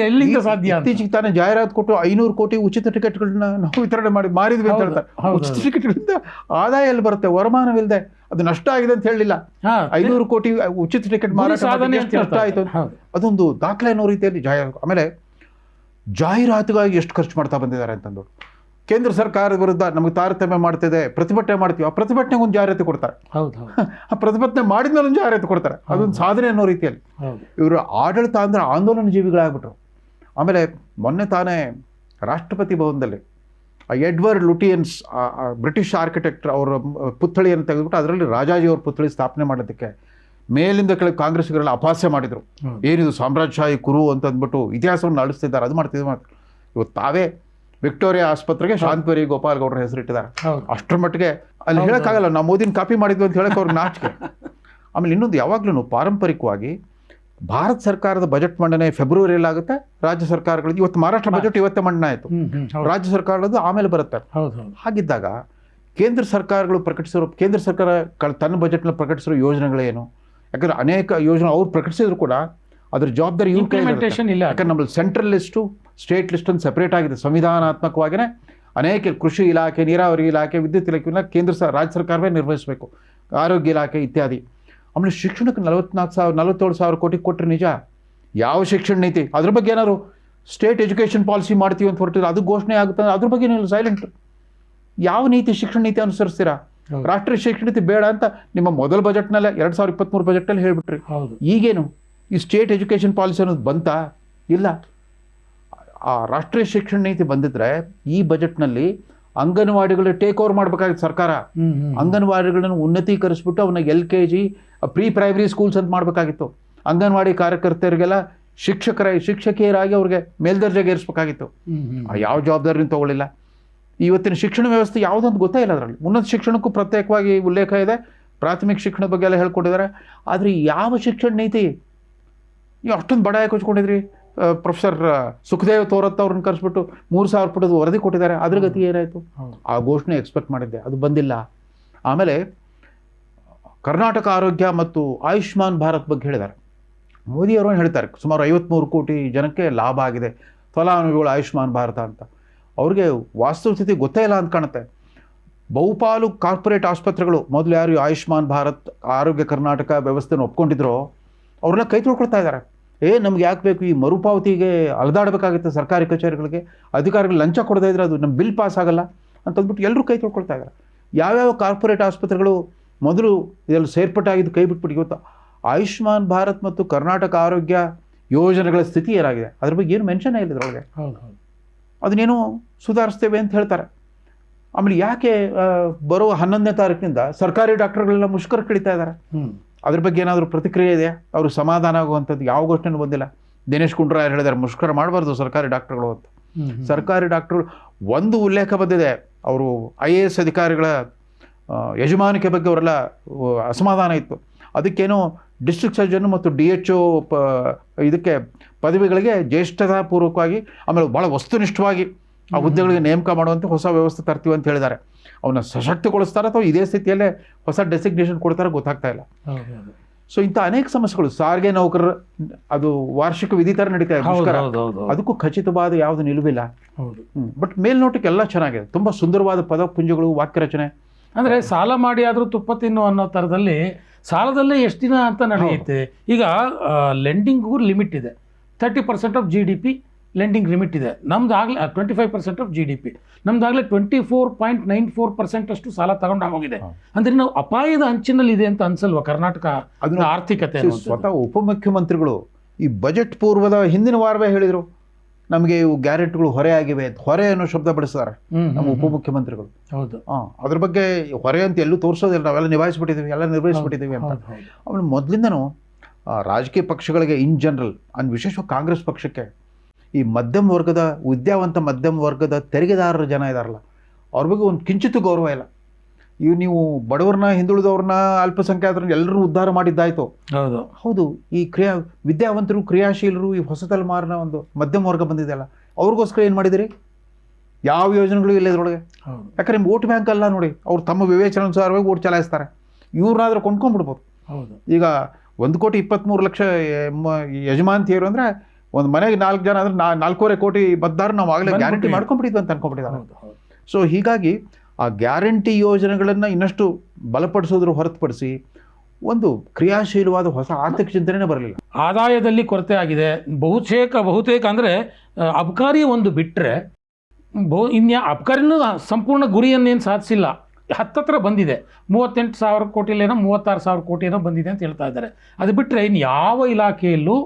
ಎಲ್ಲಿಂದ ಸಾಧ್ಯ? ಇತ್ತೀಚೆಗೆ ತಾನೇ ಜಾಹೀರಾತು ಕೊಟ್ಟು 500 ಕೋಟಿ ಉಚಿತ ಟಿಕೆಟ್ಗಳನ್ನ ನಾವು ವಿತರಣೆ ಮಾರಿದ್ವಿ ಅಂತ ಹೇಳ್ತಾರೆ. ಉಚಿತ ಟಿಕೆಟ್ಗಳಿಂದ ಆದಾಯ ಎಲ್ಲಿ ಬರುತ್ತೆ? ವರಮಾನವಿಲ್ಲದೆ ಅದು ನಷ್ಟ ಆಗಿದೆ ಅಂತ ಹೇಳಲಿಲ್ಲ. 500 ಕೋಟಿ ಉಚಿತ ಟಿಕೆಟ್ ಮಾರಾಟ ನಷ್ಟ ಆಯಿತು, ಅದೊಂದು ದಾಖಲೆ ಅನ್ನೋ ರೀತಿಯಲ್ಲಿ ಜಾಹೀರಾತು. ಆಮೇಲೆ ಜಾಹೀರಾತುಗಾಗಿ ಎಷ್ಟು ಖರ್ಚು ಮಾಡ್ತಾ ಬಂದಿದ್ದಾರೆ ಅಂತಂದು. ಕೇಂದ್ರ ಸರ್ಕಾರದ ವಿರುದ್ಧ ನಮಗೆ ತಾರತಮ್ಯ ಮಾಡ್ತಿದೆ, ಪ್ರತಿಭಟನೆ ಮಾಡ್ತೀವಿ, ಆ ಪ್ರತಿಭಟನೆಗೆ ಒಂದು ಜಾಹೀರಾತು ಕೊಡ್ತಾರೆ. ಆ ಪ್ರತಿಭಟನೆ ಮಾಡಿದ್ಮೇಲೆ ಒಂದು ಜಾಹೀರಾತು ಕೊಡ್ತಾರೆ. ಅದೊಂದು ಸಾಧನೆ ಅನ್ನೋ ರೀತಿಯಲ್ಲಿ ಇವರು ಆಡಳಿತ ಅಂದ್ರೆ ಆಂದೋಲನ ಜೀವಿಗಳಾಗ್ಬಿಟ್ರು. ಆಮೇಲೆ ಮೊನ್ನೆ ತಾನೇ ರಾಷ್ಟ್ರಪತಿ ಭವನದಲ್ಲಿ ಎಡ್ವರ್ಡ್ ಲುಟಿಯನ್ಸ್ ಬ್ರಿಟಿಷ್ ಆರ್ಕಿಟೆಕ್ಟ್ ಅವರ ಪುತ್ಥಳಿಯನ್ನು ತೆಗೆದುಬಿಟ್ಟು ಅದರಲ್ಲಿ ರಾಜಾಜಿಯವ್ರ ಪುತ್ಥಳಿ ಸ್ಥಾಪನೆ ಮಾಡೋದಕ್ಕೆ ಮೇಲಿಂದ ಕೆಳಗೆ ಕಾಂಗ್ರೆಸ್ಸಿಗರೆಲ್ಲ ಅಪಹಾಸ್ಯ ಮಾಡಿದರು. ಏನಿದು ಸಾಮ್ರಾಜ್ಯಶಾಹಿ ಕುರು ಅಂತ ಅಂದ್ಬಿಟ್ಟು ಇತಿಹಾಸವನ್ನು ಅಳಿಸ್ತಿದ್ದಾರೆ, ಅದು ಮಾಡ್ತಿದ್ದಾರೆ. ಇವತ್ತು ತಾವೇ ವಿಕ್ಟೋರಿಯಾ ಆಸ್ಪತ್ರೆಗೆ ಶಾಂತವರಿ ಗೋಪಾಲ್ ಗೌಡ್ರ ಹೆಸರಿಟ್ಟಿದ್ದಾರೆ. ಅಷ್ಟರ ಮಟ್ಟಿಗೆ ಅಲ್ಲಿ ಹೇಳೋಕ್ಕಾಗಲ್ಲ ನಾವು ಮೋದಿನ ಕಾಪಿ ಮಾಡಿದ್ವಿ ಅಂತ ಹೇಳಕ್ಕೆ ಅವ್ರಿಗೆ ನಾಚಿಕೆ. ಆಮೇಲೆ ಇನ್ನೊಂದು, ಯಾವಾಗಲೂ ಪಾರಂಪರಿಕವಾಗಿ ಭಾರತ ಸರ್ಕಾರದ ಬಜೆಟ್ ಮಂಡನೆ ಫೆಬ್ರವರಿಯಲ್ಲಿ ಆಗುತ್ತೆ, ರಾಜ್ಯ ಸರ್ಕಾರಗಳದ್ದು ಇವತ್ತು ಮಹಾರಾಷ್ಟ್ರ ಬಜೆಟ್ ಇವತ್ತೇ ಮಂಡನೆ ಆಯಿತು, ರಾಜ್ಯ ಸರ್ಕಾರದ್ದು ಆಮೇಲೆ ಬರುತ್ತೆ. ಹಾಗಿದ್ದಾಗ ಕೇಂದ್ರ ಸರ್ಕಾರಗಳು ಕೇಂದ್ರ ಸರ್ಕಾರ ತನ್ನ ಬಜೆಟ್ನ ಪ್ರಕಟಿಸಿರೋ ಯೋಜನೆಗಳೇನು? ಯಾಕಂದ್ರೆ ಅನೇಕ ಯೋಜನೆ ಅವ್ರು ಪ್ರಕಟಿಸಿದ್ರು ಕೂಡ ಅದ್ರ ಜವಾಬ್ದಾರಿ ಇವ್ರ ಕೈ ಇಲ್ಲ. ಯಾಕಂದ್ರೆ ನಮ್ಮಲ್ಲಿ ಸೆಂಟ್ರಲ್ ಲಿಸ್ಟು ಸ್ಟೇಟ್ ಲಿಸ್ಟ್ ಅಂತ ಸೆಪರೇಟ್ ಆಗಿದೆ. ಸಂವಿಧಾನಾತ್ಮಕವಾಗಿಯೇ ಅನೇಕ ಕೃಷಿ ಇಲಾಖೆ, ನೀರಾವರಿ ಇಲಾಖೆ, ವಿದ್ಯುತ್ ಇಲಾಖೆಯನ್ನು ರಾಜ್ಯ ಸರ್ಕಾರವೇ ನಿರ್ವಹಿಸಬೇಕು, ಆರೋಗ್ಯ ಇಲಾಖೆ ಇತ್ಯಾದಿ. ಆಮೇಲೆ ಶಿಕ್ಷಣಕ್ಕೆ 47,000 ಕೋಟಿ ಕೊಟ್ಟರೆ ನಿಜ, ಯಾವ ಶಿಕ್ಷಣ ನೀತಿ ಅದ್ರ ಬಗ್ಗೆ ಏನಾದ್ರು ಸ್ಟೇಟ್ ಎಜುಕೇಷನ್ ಪಾಲಿಸಿ ಮಾಡ್ತೀವಿ ಅಂತ ಹೊರಟಿದ್ರೆ ಅದು ಘೋಷಣೆ ಆಗುತ್ತೆ, ಅದ್ರ ಬಗ್ಗೆ ನೀವು ಸೈಲೆಂಟ್. ಯಾವ ನೀತಿ ಶಿಕ್ಷಣ ನೀತಿ ಅನುಸರಿಸ್ತೀರಾ? ರಾಷ್ಟ್ರೀಯ ಶಿಕ್ಷಣ ನೀತಿ ಬೇಡ ಅಂತ ನಿಮ್ಮ ಮೊದಲ ಬಜೆಟ್ನಲ್ಲೇ 2023 ಬಜೆಟ್ನಲ್ಲಿ ಹೇಳ್ಬಿಟ್ರಿ. ಈಗೇನು ಈ ಸ್ಟೇಟ್ ಎಜುಕೇಷನ್ ಪಾಲಿಸಿ ಅನ್ನೋದು ಬಂತಾ? ಇಲ್ಲ. ಆ ರಾಷ್ಟ್ರೀಯ ಶಿಕ್ಷಣ ನೀತಿ ಬಂದಿದ್ರೆ ಈ ಬಜೆಟ್ನಲ್ಲಿ ಅಂಗನವಾಡಿಗಳ ಟೇಕ್ ಓವರ್ ಮಾಡಬೇಕಾಗಿತ್ತು ಸರ್ಕಾರ. ಅಂಗನವಾಡಿಗಳನ್ನು ಉನ್ನತೀಕರಿಸ್ಬಿಟ್ಟು ಅವನ್ನ LKG ಪ್ರೀ ಪ್ರೈಮರಿ ಸ್ಕೂಲ್ಸ್ ಅಂತ ಮಾಡಬೇಕಾಗಿತ್ತು. ಅಂಗನವಾಡಿ ಕಾರ್ಯಕರ್ತೆಯರಿಗೆಲ್ಲ ಶಿಕ್ಷಕಿಯರಾಗಿ ಅವ್ರಿಗೆ ಮೇಲ್ದರ್ಜೆಗೆ ಏರಿಸಬೇಕಾಗಿತ್ತು. ಯಾವ ಜವಾಬ್ದಾರಿನೂ ತಗೊಳ್ಳಿಲ್ಲ. ಇವತ್ತಿನ ಶಿಕ್ಷಣ ವ್ಯವಸ್ಥೆ ಯಾವುದಂತ ಗೊತ್ತೇ ಇಲ್ಲ. ಅದರಲ್ಲಿ ಉನ್ನತ ಶಿಕ್ಷಣಕ್ಕೂ ಪ್ರತ್ಯೇಕವಾಗಿ ಉಲ್ಲೇಖ ಇದೆ, ಪ್ರಾಥಮಿಕ ಶಿಕ್ಷಣದ ಬಗ್ಗೆ ಎಲ್ಲ ಹೇಳ್ಕೊಟ್ಟಿದ್ದಾರೆ. ಆದರೆ ಯಾವ ಶಿಕ್ಷಣ ನೀತಿ? ನೀವು ಅಷ್ಟೊಂದು ಬಡಾಯ ಕೊಚ್ಕೊಂಡಿದ್ರಿ. ಪ್ರೊಫೆಸರ್ ಸುಖದೇವ್ ತೋರತ್ ಅವ್ರನ್ನ ಕರೆಸ್ಬಿಟ್ಟು 3,000 ಪುಟದ ವರದಿ ಕೊಟ್ಟಿದ್ದಾರೆ. ಅದ್ರ ಗತಿ ಏನಾಯಿತು? ಆ ಘೋಷಣೆ ಎಕ್ಸ್ಪೆಕ್ಟ್ ಮಾಡಿದ್ದೆ, ಅದು ಬಂದಿಲ್ಲ. ಆಮೇಲೆ ಕರ್ನಾಟಕ ಆರೋಗ್ಯ ಮತ್ತು ಆಯುಷ್ಮಾನ್ ಭಾರತ್ ಬಗ್ಗೆ ಹೇಳಿದ್ದಾರೆ. ಮೋದಿಯವರು ಹೇಳ್ತಾರೆ ಸುಮಾರು 53 ಕೋಟಿ ಜನಕ್ಕೆ ಲಾಭ ಆಗಿದೆ, ಫಲಾನುಭವಿಗಳು ಆಯುಷ್ಮಾನ್ ಭಾರತ ಅಂತ. ಅವ್ರಿಗೆ ವಾಸ್ತವಸ್ಥಿತಿ ಗೊತ್ತೇ ಇಲ್ಲ ಅಂತ ಕಾಣುತ್ತೆ. ಬಹುಪಾಲು ಕಾರ್ಪೊರೇಟ್ ಆಸ್ಪತ್ರೆಗಳು ಮೊದಲು ಯಾರು ಆಯುಷ್ಮಾನ್ ಭಾರತ್ ಆರೋಗ್ಯ ಕರ್ನಾಟಕ ವ್ಯವಸ್ಥೆನ ಒಪ್ಕೊಂಡಿದ್ರೋ ಅವ್ರನ್ನ ಕೈ ತೊಳ್ಕೊಳ್ತಾ ಇದ್ದಾರೆ. ನಮ್ಗೆ ಯಾಕೆ ಬೇಕು ಈ ಮರುಪಾವತಿಗೆ ಅಲೆದಾಡಬೇಕಾಗುತ್ತೆ ಸರ್ಕಾರಿ ಕಚೇರಿಗಳಿಗೆ, ಅಧಿಕಾರಿಗಳು ಲಂಚ ಕೊಡದೇ ಇದ್ರೆ ಅದು ನಮ್ಮ ಬಿಲ್ ಪಾಸ್ ಆಗಲ್ಲ ಅಂತಂದ್ಬಿಟ್ಟು ಎಲ್ಲರೂ ಕೈ ತೊಳ್ಕೊಳ್ತಾ ಇದ್ದಾರೆ. ಯಾವ್ಯಾವ ಕಾರ್ಪೊರೇಟ್ ಆಸ್ಪತ್ರೆಗಳು ಮೊದಲು ಇದೆಲ್ಲ ಸೇರ್ಪಟ್ಟಾಗಿದ್ದು ಕೈ ಬಿಟ್ಬಿಟ್ಟು ಇವತ್ತು ಆಯುಷ್ಮಾನ್ ಭಾರತ್ ಮತ್ತು ಕರ್ನಾಟಕ ಆರೋಗ್ಯ ಯೋಜನೆಗಳ ಸ್ಥಿತಿ ಏನಾಗಿದೆ ಅದ್ರ ಬಗ್ಗೆ ಏನು ಮೆನ್ಷನ್ ಇಲ್ಲ ಇದ್ರೊಳಗೆ. ಅದನ್ನೇನೋ ಸುಧಾರಿಸ್ತೇವೆ ಅಂತ ಹೇಳ್ತಾರೆ. ಆಮೇಲೆ ಯಾಕೆ ಬರೋ 11ನೇ ತಾರೀಕಿನಿಂದ ಸರ್ಕಾರಿ ಡಾಕ್ಟರ್ಗಳೆಲ್ಲ ಮುಷ್ಕರ ಹಿಡಿತಾ ಇದ್ದಾರೆ? ಅದ್ರ ಬಗ್ಗೆ ಏನಾದರೂ ಪ್ರತಿಕ್ರಿಯೆ ಇದೆಯಾ? ಅವರು ಸಮಾಧಾನ ಆಗುವಂಥದ್ದು ಯಾವ ಘೋಷಣೆ ಬಂದಿಲ್ಲ. ದಿನೇಶ್ ಗುಂಡೂರಾವ್ ಹೇಳಿದ್ದಾರೆ ಮುಷ್ಕರ ಮಾಡಬಾರ್ದು ಸರ್ಕಾರಿ ಡಾಕ್ಟರ್ಗಳು ಅಂತ. ಸರ್ಕಾರಿ ಡಾಕ್ಟರ್ಗಳು ಒಂದು ಉಲ್ಲೇಖ ಬಂದಿದೆ, ಅವರು IAS ಅಧಿಕಾರಿಗಳ ಯಜಮಾನಿಕೆ ಬಗ್ಗೆ ಅವರೆಲ್ಲ ಅಸಮಾಧಾನ ಇತ್ತು. ಅದಕ್ಕೇನೋ ಡಿಸ್ಟ್ರಿಕ್ಟ್ ಸರ್ಜನ್ ಮತ್ತು DHO ಇದಕ್ಕೆ ಪದವಿಗಳಿಗೆ ಜ್ಯೇಷ್ಠತಾಪೂರ್ವಕವಾಗಿ ಆಮೇಲೆ ಭಾಳ ವಸ್ತುನಿಷ್ಠವಾಗಿ ಆ ಹುದ್ದೆಗಳಿಗೆ ನೇಮಕ ಮಾಡುವಂತೆ ಹೊಸ ವ್ಯವಸ್ಥೆ ತರ್ತೀವಿ ಅಂತ ಹೇಳಿದ್ದಾರೆ. ಅವನ್ನ ಸಶಕ್ತಗೊಳಿಸ್ತಾರೆ ಅಥವಾ ಇದೇ ಸ್ಥಿತಿಯಲ್ಲೇ ಹೊಸ ಡೆಸಿಗ್ನೇಷನ್ ಕೊಡ್ತಾರೆ ಗೊತ್ತಾಗ್ತಾ ಇಲ್ಲ. ಸೊ ಇಂಥ ಅನೇಕ ಸಮಸ್ಯೆಗಳು. ಸಾರಿಗೆ ನೌಕರರ ಅದು ವಾರ್ಷಿಕ ವಿಧಿ ಥರ ನಡೀತಾ ಇದೆ, ಅದಕ್ಕೂ ಖಚಿತವಾದ ಯಾವುದು ನಿಲುವಿಲ್ಲ. ಬಟ್ ಮೇಲ್ನೋಟಕ್ಕೆ ಎಲ್ಲ ಚೆನ್ನಾಗಿದೆ, ತುಂಬ ಸುಂದರವಾದ ಪದಪುಂಜಗಳು, ವಾಕ್ಯ ರಚನೆ. ಅಂದರೆ ಸಾಲ ಮಾಡಿ ಆದರೂ ತುಪ್ಪ ತಿನ್ನು ಅನ್ನೋ ಥರದಲ್ಲಿ ಸಾಲದಲ್ಲೇ ಎಷ್ಟು ದಿನ ಅಂತ ನಡೆಯುತ್ತೆ. ಈಗ ಲೆಂಡಿಂಗ್ಗೂ ಲಿಮಿಟ್ ಇದೆ, 30% ಆಫ್ GDP ಲೆಂಡಿಂಗ್ ಲಿಮಿಟ್ ಇದೆ. ನಮ್ದು ಆಗಲೇ 25% ಆಫ್ GDP, ನಮ್ದಾಗಲೇ 24.94% ಅಷ್ಟು ಸಾಲ ತಗೊಂಡಾಗೋಗಿದೆ. ಅಂದರೆ ನಾವು ಅಪಾಯದ ಅಂಚಿನಲ್ಲಿ ಇದೆ ಅಂತ ಅನ್ಸಲ್ವಾ ಕರ್ನಾಟಕ ಅದನ್ನ ಆರ್ಥಿಕತೆ? ಸ್ವತಃ ಉಪಮುಖ್ಯಮಂತ್ರಿಗಳು ಈ ಬಜೆಟ್ ಪೂರ್ವದ ಹಿಂದಿನ ವಾರವೇ ಹೇಳಿದರು ನಮಗೆ ಇವು ಗ್ಯಾರಂಟಿಗಳು ಹೊರೆ ಆಗಿವೆ ಅಂತ. ಹೊರೆ ಅನ್ನೋ ಶಬ್ದ ಬಳಸಿದ್ದಾರೆ ನಮ್ಮ ಉಪಮುಖ್ಯಮಂತ್ರಿಗಳು. ಹೌದು, ಅದ್ರ ಬಗ್ಗೆ ಹೊರೆ ಅಂತ ಎಲ್ಲೂ ತೋರಿಸೋದಿಲ್ಲ, ನಾವೆಲ್ಲ ನಿಭಾಯಿಸ್ಬಿಟ್ಟಿದ್ದೀವಿ, ಎಲ್ಲ ನಿರ್ವಹಿಸ್ಬಿಟ್ಟಿದ್ದೀವಿ ಅಂತ. ಆಮೇಲೆ ಮೊದಲಿಂದನೂ ರಾಜಕೀಯ ಪಕ್ಷಗಳಿಗೆ ಇನ್ ಜನರಲ್ ವಿಶೇಷವಾಗಿ ಕಾಂಗ್ರೆಸ್ ಪಕ್ಷಕ್ಕೆ ಈ ಮಧ್ಯಮ ವರ್ಗದ ವಿದ್ಯಾವಂತ ಮಧ್ಯಮ ವರ್ಗದ ತೆರಿಗೆದಾರರ ಜನ ಇದಾರಲ್ಲ ಅವ್ರ ಬಗ್ಗೆ ಒಂದು ಕಿಂಚಿತ್ತು ಗೌರವ ಇಲ್ಲ. ನೀವು ಬಡವ್ರನ್ನ, ಹಿಂದುಳಿದವ್ರನ್ನ, ಅಲ್ಪಸಂಖ್ಯಾತರನ್ನ ಎಲ್ಲರೂ ಉದ್ಧಾರ ಮಾಡಿದ್ದಾಯ್ತು. ಹೌದು, ಈ ವಿದ್ಯಾವಂತರು, ಕ್ರಿಯಾಶೀಲರು, ಈ ಹೊಸ ತಲೆಮಾರಿನ ಒಂದು ಮಧ್ಯಮ ವರ್ಗ ಬಂದಿದೆಯಲ್ಲ ಅವ್ರಿಗೋಸ್ಕರ ಏನು ಮಾಡಿದಿರಿ? ಯಾವ ಯೋಜನೆಗಳು ಇಲ್ಲ ಇದ್ರೊಳಗೆ. ಯಾಕಂದ್ರೆ ನಿಮ್ಮ ವೋಟ್ ಬ್ಯಾಂಕ್ ಅಲ್ಲ ನೋಡಿ, ಅವ್ರು ತಮ್ಮ ವಿವೇಚನಾನುಸಾರವಾಗಿ ವೋಟ್ ಚಲಾಯಿಸ್ತಾರೆ. ಇವ್ರನ್ನಾದ್ರೂ ಕೊಂಡ್ಕೊಂಡ್ಬಿಡ್ಬೋದು. ಈಗ 1,23,00,000 ಯಜಮಾಂತಿಯರು ಅಂದರೆ ಒಂದು ಮನೆಗೆ 4 ಜನ ಅಂದರೆ 4.25 ಕೋಟಿ ಮತದಾರರು ನಾವು ಆಗಲೇ ಗ್ಯಾರಂಟಿ ಮಾಡ್ಕೊಂಡ್ಬಿಟ್ಟಿದ್ವಿ ಅಂತ ಅನ್ಕೊಂಡ್ಬಿಟ್ಟಿದ್ದಾರೆ. ಸೊ ಹೀಗಾಗಿ ಆ ಗ್ಯಾರಂಟಿ ಯೋಜನೆಗಳನ್ನು ಇನ್ನಷ್ಟು ಬಲಪಡಿಸೋದ್ರ ಹೊರತುಪಡಿಸಿ ಒಂದು ಕ್ರಿಯಾಶೀಲವಾದ ಹೊಸ ಆರ್ಥಿಕ ಚಿಂತನೆ ಬರಲಿಲ್ಲ. ಆದಾಯದಲ್ಲಿ ಕೊರತೆ ಆಗಿದೆ ಬಹುತೇಕ ಅಂದರೆ ಅಬ್ಕಾರಿ ಒಂದು ಬಿಟ್ಟರೆ ಅಬ್ಕಾರಿನೂ ಸಂಪೂರ್ಣ ಗುರಿಯನ್ನೇನು ಸಾಧಿಸಿಲ್ಲ. ಹತ್ತತ್ರ ಬಂದಿದೆ, 38,000 ಕೋಟಿಲೇನೋ 36,000 ಕೋಟಿನೋ ಬಂದಿದೆ ಅಂತ ಹೇಳ್ತಾ ಇದ್ದಾರೆ. ಅದು ಬಿಟ್ಟರೆ ಇನ್ನು ಯಾವ ಇಲಾಖೆಯಲ್ಲೂ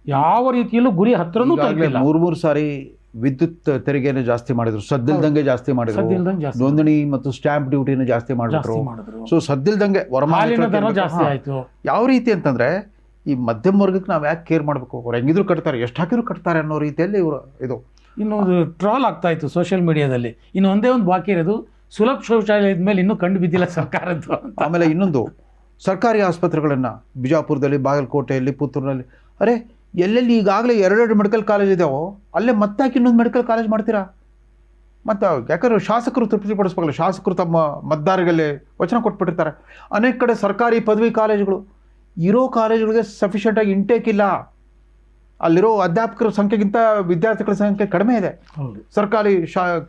ಯಾವ ರೀತಿಯಲ್ಲೂ ಗುರಿ ಹತ್ರನೂ ತಲುಪಿಲ್ಲ. 3 ಸಾರಿ ವಿದ್ಯುತ್ ತೆರಿಗೆಯನ್ನು ಜಾಸ್ತಿ ಮಾಡಿದ್ರು, ಸದ್ದಿಲ್ದಂಗೆ ಜಾಸ್ತಿ ಮಾಡಿದ್ರು, ಸದ್ದಿಲ್ದಂಗೆ ಜಾಸ್ತಿ ನೋಂದಣಿ ಮತ್ತು ಸ್ಟ್ಯಾಂಪ್ ಡ್ಯೂಟಿನ ಜಾಸ್ತಿ ಮಾಡಿಬಿಟ್ರು. ಮಾಡಿದ್ರು. ಸೊ ಸದ್ದಿಲ್ದಂಗೆ ಹಾಲಿನ ದರ ಜಾಸ್ತಿ ಆಯ್ತು. ಯಾವ ರೀತಿ ಅಂತಂದ್ರೆ ಈ ಮಧ್ಯಮ ವರ್ಗಕ್ಕೆ ನಾವು ಯಾಕೆ ಕೇರ್ ಮಾಡಬೇಕು, ಅವ್ರು ಹೆಂಗಿದ್ರು ಕಟ್ತಾರೆ, ಎಷ್ಟು ಹಾಕಿದ್ರು ಕಟ್ತಾರೆ ಅನ್ನೋ ರೀತಿಯಲ್ಲಿ ಇವರು ಇದು. ಇನ್ನು ಟ್ರಾಲ್ ಆಗ್ತಾ ಇತ್ತು ಸೋಷಿಯಲ್ ಮೀಡಿಯಾದಲ್ಲಿ. ಇನ್ನು ಒಂದೇ ಒಂದು ಬಾಕಿ ಇರೋದು ಸುಲಭ ಶೌಚಾಲಯದ ಮೇಲೆ ಇನ್ನೂ ಕಂಡು ಬಿದ್ದಿಲ್ಲ ಸರ್ಕಾರದ್ದು. ಆಮೇಲೆ ಇನ್ನೊಂದು ಸರ್ಕಾರಿ ಆಸ್ಪತ್ರೆಗಳನ್ನು ಬಿಜಾಪುರದಲ್ಲಿ, ಬಾಗಲಕೋಟೆಯಲ್ಲಿ, ಪುತ್ತೂರಿನಲ್ಲಿ, ಅರೆ ಎಲ್ಲೆಲ್ಲಿ ಈಗಾಗಲೇ 2 ಮೆಡಿಕಲ್ ಕಾಲೇಜ್ ಇದಾವೋ ಅಲ್ಲೇ ಮತ್ತಾಕೆ ಇನ್ನೊಂದು ಮೆಡಿಕಲ್ ಕಾಲೇಜ್ ಮಾಡ್ತೀರಾ? ಮತ್ತು ಯಾಕಂದ್ರೆ ಶಾಸಕರು ತೃಪ್ತಿಪಡಿಸ್ಬೇಕಲ್ಲ, ಶಾಸಕರು ತಮ್ಮ ಮತದಾರರಲ್ಲಿ ವಚನ ಕೊಟ್ಬಿಟ್ಟಿರ್ತಾರೆ. ಅನೇಕ ಕಡೆ ಸರ್ಕಾರಿ ಪದವಿ ಕಾಲೇಜುಗಳು ಇರೋ ಕಾಲೇಜುಗಳಿಗೆ ಸಫಿಷಿಯೆಂಟಾಗಿ ಇಂಟೇಕ್ ಇಲ್ಲ, ಅಲ್ಲಿರೋ ಅಧ್ಯಾಪಕರ ಸಂಖ್ಯೆಗಿಂತ ವಿದ್ಯಾರ್ಥಿಗಳ ಸಂಖ್ಯೆ ಕಡಿಮೆ ಇದೆ. ಸರ್ಕಾರಿ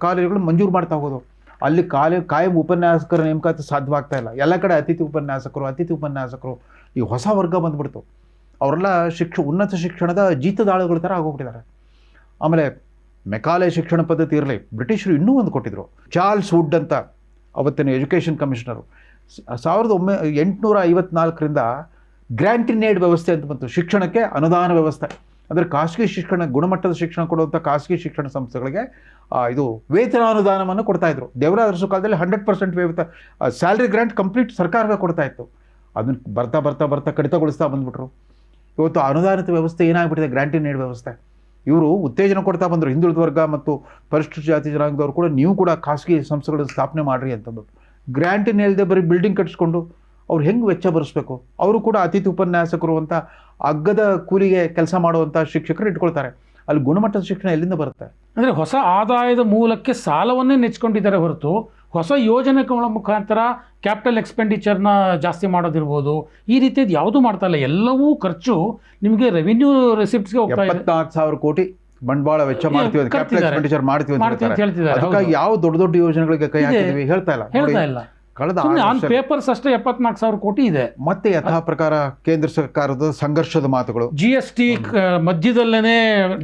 ಕಾಲೇಜುಗಳು ಮಂಜೂರು ಮಾಡ್ತಾ ಹೋಗೋದು, ಅಲ್ಲಿ ಕಾಯಂ ಉಪನ್ಯಾಸಕರ ನೇಮಕಾತಿ ಸಾಧ್ಯವಾಗ್ತಾ ಇಲ್ಲ. ಎಲ್ಲ ಕಡೆ ಅತಿಥಿ ಉಪನ್ಯಾಸಕರು ಈ ಹೊಸ ವರ್ಗ ಬಂದ್ಬಿಡ್ತು. ಅವರೆಲ್ಲ ಉನ್ನತ ಶಿಕ್ಷಣದ ಜೀತದಾಳುಗಳ ಥರ ಆಗೋಗ್ಬಿಟ್ಟಿದ್ದಾರೆ. ಆಮೇಲೆ ಮೆಕಾಲೆ ಶಿಕ್ಷಣ ಪದ್ಧತಿ ಇರಲಿ, ಬ್ರಿಟಿಷರು ಇನ್ನೂ ಒಂದು ಕೊಟ್ಟಿದ್ರು. ಚಾರ್ಲ್ಸ್ ವುಡ್ ಅಂತ ಅವತ್ತಿನ ಎಜುಕೇಷನ್ ಕಮಿಷನರು 1854ರಿಂದ ಗ್ರ್ಯಾಂಟ್ ಇನ್ ಏಡ್ ವ್ಯವಸ್ಥೆ ಅಂತ ಬಂತು, ಶಿಕ್ಷಣಕ್ಕೆ ಅನುದಾನ ವ್ಯವಸ್ಥೆ. ಅಂದರೆ ಖಾಸಗಿ ಶಿಕ್ಷಣ, ಗುಣಮಟ್ಟದ ಶಿಕ್ಷಣ ಕೊಡುವಂಥ ಖಾಸಗಿ ಶಿಕ್ಷಣ ಸಂಸ್ಥೆಗಳಿಗೆ ಇದು ವೇತನಾನುದಾನವನ್ನು ಕೊಡ್ತಾ ಇದ್ರು. ದೇವರಾಜ ಅರಸು ಕಾಲದಲ್ಲಿ 100% ಸ್ಯಾಲ್ರಿ ಗ್ರ್ಯಾಂಟ್ ಕಂಪ್ಲೀಟ್ ಸರ್ಕಾರವೇ ಕೊಡ್ತಾ ಇತ್ತು. ಅದನ್ನು ಬರ್ತಾ ಬರ್ತಾ ಬರ್ತಾ ಕಡಿತಗೊಳಿಸ್ತಾ ಬಂದ್ಬಿಟ್ರು. ಇವತ್ತು ಅನುದಾನಿತ ವ್ಯವಸ್ಥೆ ಏನಾಗ್ಬಿಟ್ಟಿದೆ, ಗ್ರ್ಯಾಂಟ್ ಇನ್ ಏಡ್ ವ್ಯವಸ್ಥೆ. ಇವರು ಉತ್ತೇಜನ ಕೊಡ್ತಾ ಬಂದರು, ಹಿಂದುಳಿದ ವರ್ಗ ಮತ್ತು ಪರಿಶಿಷ್ಟ ಜಾತಿ ಜನಾಂಗದವರು ಕೂಡ ನೀವು ಕೂಡ ಖಾಸಗಿ ಸಂಸ್ಥೆಗಳನ್ನು ಸ್ಥಾಪನೆ ಮಾಡಿರಿ ಅಂತಂದ್ಬಿಟ್ಟು. ಗ್ರ್ಯಾಂಟ್ ಇನ್ ಇಲ್ಲದೆ ಬರೀ ಬಿಲ್ಡಿಂಗ್ ಕಟ್ಟಿಸ್ಕೊಂಡು ಅವ್ರು ಹೆಂಗೆ ವೆಚ್ಚ ಭರಿಸ್ಬೇಕು? ಅವರು ಕೂಡ ಅತಿಥಿ ಉಪನ್ಯಾಸಕರು ಅಂತ ಅಗ್ಗದ ಕೂಲಿಗೆ ಕೆಲಸ ಮಾಡುವಂಥ ಶಿಕ್ಷಕರು ಇಟ್ಕೊಳ್ತಾರೆ. ಅಲ್ಲಿ ಗುಣಮಟ್ಟದ ಶಿಕ್ಷಣ ಎಲ್ಲಿಂದ ಬರುತ್ತೆ? ಅಂದರೆ ಹೊಸ ಆದಾಯದ ಮೂಲಕ್ಕೆ ಸಾಲವನ್ನೇ ನೆಚ್ಕೊಂಡಿದ್ದಾರೆ ಹೊರತು ಹೊಸ ಯೋಜನೆಗಳ ಮುಖಾಂತರ ಕ್ಯಾಪಿಟಲ್ ಎಕ್ಸ್ಪೆಂಡಿಚರ್ನ ಜಾಸ್ತಿ ಮಾಡೋದಿರ್ಬೋದು, ಈ ರೀತಿಯದು ಯಾವುದೂ ಮಾಡ್ತಾ ಇಲ್ಲ. ಎಲ್ಲವೂ ಖರ್ಚು ನಿಮಗೆ ರೆವಿನ್ಯೂ ರೆಸಿಪ್ಟ್ಸ್ಗೆ ಹೋಗ್ತಾ ಇದೆ. 74,000 ಕೋಟಿ ಬಂಡವಾಳ ವೆಚ್ಚ ಮಾಡ್ತೀವಿ, ಕ್ಯಾಪಿಟಲ್ ಎಕ್ಸ್ಪೆಂಡಿಚರ್ ಮಾಡ್ತೀವಿ ಅಂತ ಹೇಳ್ತಿದ್ದಾರೆ. ಅದಕ್ಕಾಗಿ ಯಾವ ದೊಡ್ಡ ದೊಡ್ಡ ಯೋಜನೆಗಳಿಗೆ ಕೈ ಹಾಕಿದ್ವಿ ಹೇಳ್ತಾ ಇಲ್ಲ. ಕಳೆದ ಪೇಪರ್ಸ್ ಅಷ್ಟೇ 74,000 ಕೋಟಿ ಇದೆ. ಮತ್ತೆ ಯಥಾ ಪ್ರಕಾರ ಕೇಂದ್ರ ಸರ್ಕಾರದ ಸಂಘರ್ಷದ ಮಾತುಗಳು, GST ಮಧ್ಯದಲ್ಲೇನೆ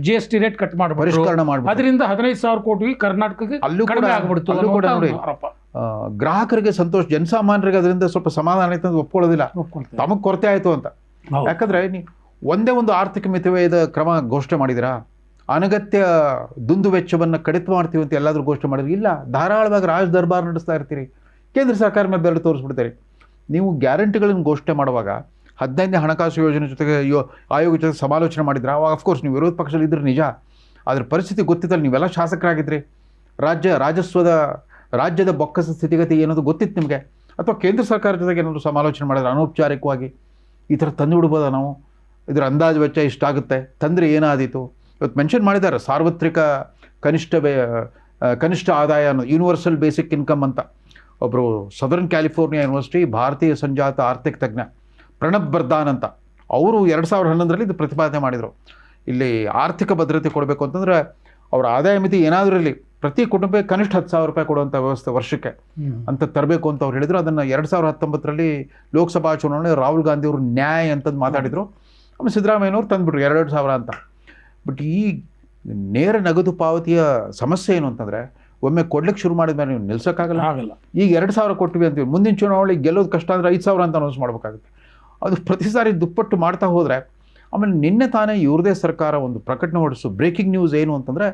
GST ರೇಟ್ ಕಟ್ ಮಾಡಿ ಪರಿಷ್ಕರಣೆ ಮಾಡಿ ಅದರಿಂದ 15,000 ಕೋಟಿ ಕರ್ನಾಟಕಕ್ಕೆ ಕಡಿಮೆ ಆಗ್ಬಿಡ್ತು. ಗ್ರಾಹಕರಿಗೆ ಸಂತೋಷ, ಜನಸಾಮಾನ್ಯರಿಗೆ ಅದರಿಂದ ಸ್ವಲ್ಪ ಸಮಾಧಾನ ಆಯ್ತು ಅಂತ ಒಪ್ಕೊಳ್ಳೋದಿಲ್ಲ, ತಮಗೆ ಕೊರತೆ ಆಯ್ತು ಅಂತ. ಯಾಕಂದ್ರೆ ಒಂದೇ ಒಂದು ಆರ್ಥಿಕ ಮಿತವ್ಯಯದ ಕ್ರಮ ಘೋಷಣೆ ಮಾಡಿದಿರಾ? ಅನಗತ್ಯ ದುಂದು ವೆಚ್ಚವನ್ನು ಕಡಿತ ಮಾಡ್ತೀವಿ ಅಂತ ಎಲ್ಲಾದ್ರೂ ಘೋಷಣೆ ಮಾಡಿದ್ರೆ ಇಲ್ಲ. ಧಾರಾಳವಾಗಿ ರಾಜ ದರ್ಬಾರ್ ನಡೆಸ್ತಾ ಇರ್ತೀರಿ, ಕೇಂದ್ರ ಸರ್ಕಾರ ಮೇಲೆ ಬೆರಳು ತೋರಿಸ್ಬಿಡ್ತಾರೆ. ನೀವು ಗ್ಯಾರಂಟಿಗಳನ್ನು ಘೋಷಣೆ ಮಾಡುವಾಗ 15ನೇ ಹಣಕಾಸು ಯೋಜನೆ ಜೊತೆಗೆ ಆಯೋಗ ಜೊತೆ ಸಮಾಲೋಚನೆ ಮಾಡಿದ್ರೆ ಅವಾಗ ಅಫ್ಕೋರ್ಸ್ ನೀವು ವಿರೋಧ ಪಕ್ಷದಲ್ಲಿ ಇದ್ರೆ ನಿಜ. ಅದ್ರ ಪರಿಸ್ಥಿತಿ ಗೊತ್ತಿತ್ತಲ್ಲ, ನೀವೆಲ್ಲ ಶಾಸಕರಾಗಿದ್ರಿ, ರಾಜ್ಯದ ಬೊಕ್ಕಸ ಸ್ಥಿತಿಗತಿ ಏನದು ಗೊತ್ತಿತ್ತು ನಿಮಗೆ? ಅಥವಾ ಕೇಂದ್ರ ಸರ್ಕಾರ ಜೊತೆಗೆ ಏನಾದರೂ ಸಮಾಲೋಚನೆ ಮಾಡಿದ್ರೆ ಅನೌಪಚಾರಿಕವಾಗಿ ಈ ಥರ ತಂದು ಬಿಡ್ಬೋದ ನಾವು? ಇದರ ಅಂದಾಜು ವೆಚ್ಚ ಇಷ್ಟಾಗುತ್ತೆ, ತಂದರೆ ಏನಾದೀತು? ಇವತ್ತು ಮೆನ್ಷನ್ ಮಾಡಿದ್ದಾರೆ ಸಾರ್ವತ್ರಿಕ ಕನಿಷ್ಠ ಆದಾಯ ಅನ್ನೋ ಯೂನಿವರ್ಸಲ್ ಬೇಸಿಕ್ ಇನ್ಕಮ್ ಅಂತ. ಒಬ್ಬರು ಸದರ್ನ್ ಕ್ಯಾಲಿಫೋರ್ನಿಯಾ ಯೂನಿವರ್ಸಿಟಿ ಭಾರತೀಯ ಸಂಜಾತ ಆರ್ಥಿಕ ತಜ್ಞ ಪ್ರಣಬ್ ಬರ್ದಾನ್ ಅಂತ, ಅವರು 2011ರಲ್ಲಿ ಇದು ಪ್ರತಿಪಾದನೆ ಮಾಡಿದರು. ಇಲ್ಲಿ ಆರ್ಥಿಕ ಭದ್ರತೆ ಕೊಡಬೇಕು ಅಂತಂದರೆ ಅವರ ಆದಾಯ ಮಿತಿ ಏನಾದರೂ ಇರಲಿ, ಪ್ರತಿ ಕುಟುಂಬಕ್ಕೆ ಕನಿಷ್ಠ 10,000 ರೂಪಾಯಿ ಕೊಡುವಂಥ ವ್ಯವಸ್ಥೆ ವರ್ಷಕ್ಕೆ ಅಂತ ತರಬೇಕು ಅಂತ ಅವ್ರು ಹೇಳಿದರು. ಅದನ್ನು 2019ರಲ್ಲಿ ಲೋಕಸಭಾ ಚುನಾವಣೆ ರಾಹುಲ್ ಗಾಂಧಿ ಅವರು ನ್ಯಾಯ ಅಂತಂದು ಮಾತಾಡಿದರು. ಆಮೇಲೆ ಸಿದ್ದರಾಮಯ್ಯನವ್ರು ತಂದುಬಿಟ್ರು 2,000 ಅಂತ. ಬಟ್ ಈ ನೇರ ನಗದು ಪಾವತಿಯ ಸಮಸ್ಯೆ ಏನು ಅಂತಂದರೆ, ಒಮ್ಮೆ ಕೊಡ್ಲಿಕ್ಕೆ ಶುರು ಮಾಡಿದ ಮೇಲೆ ನೀವು ನಿಲ್ಸೋಕ್ಕಾಗಲ್ಲ. ಈಗ 2,000 ಕೊಟ್ಟಿವಿ ಅಂತೀವಿ, ಮುಂದಿನ ಚುನಾವಣೆ ಗೆಲ್ಲೋದು ಕಷ್ಟ ಅಂದರೆ 5,000 ಅಂತ ಅನೌನ್ಸ್ ಮಾಡಬೇಕಾಗುತ್ತೆ. ಅದು ಪ್ರತಿ ಸಾರಿ ದುಪ್ಪಟ್ಟು ಮಾಡ್ತಾ ಹೋದರೆ, ಆಮೇಲೆ ನಿನ್ನೆ ತಾನೇ ಇವ್ರದೇ ಸರ್ಕಾರ ಒಂದು ಪ್ರಕಟಣೆ ಹೊರಡಿಸು. ಬ್ರೇಕಿಂಗ್ ನ್ಯೂಸ್ ಏನು ಅಂತಂದರೆ,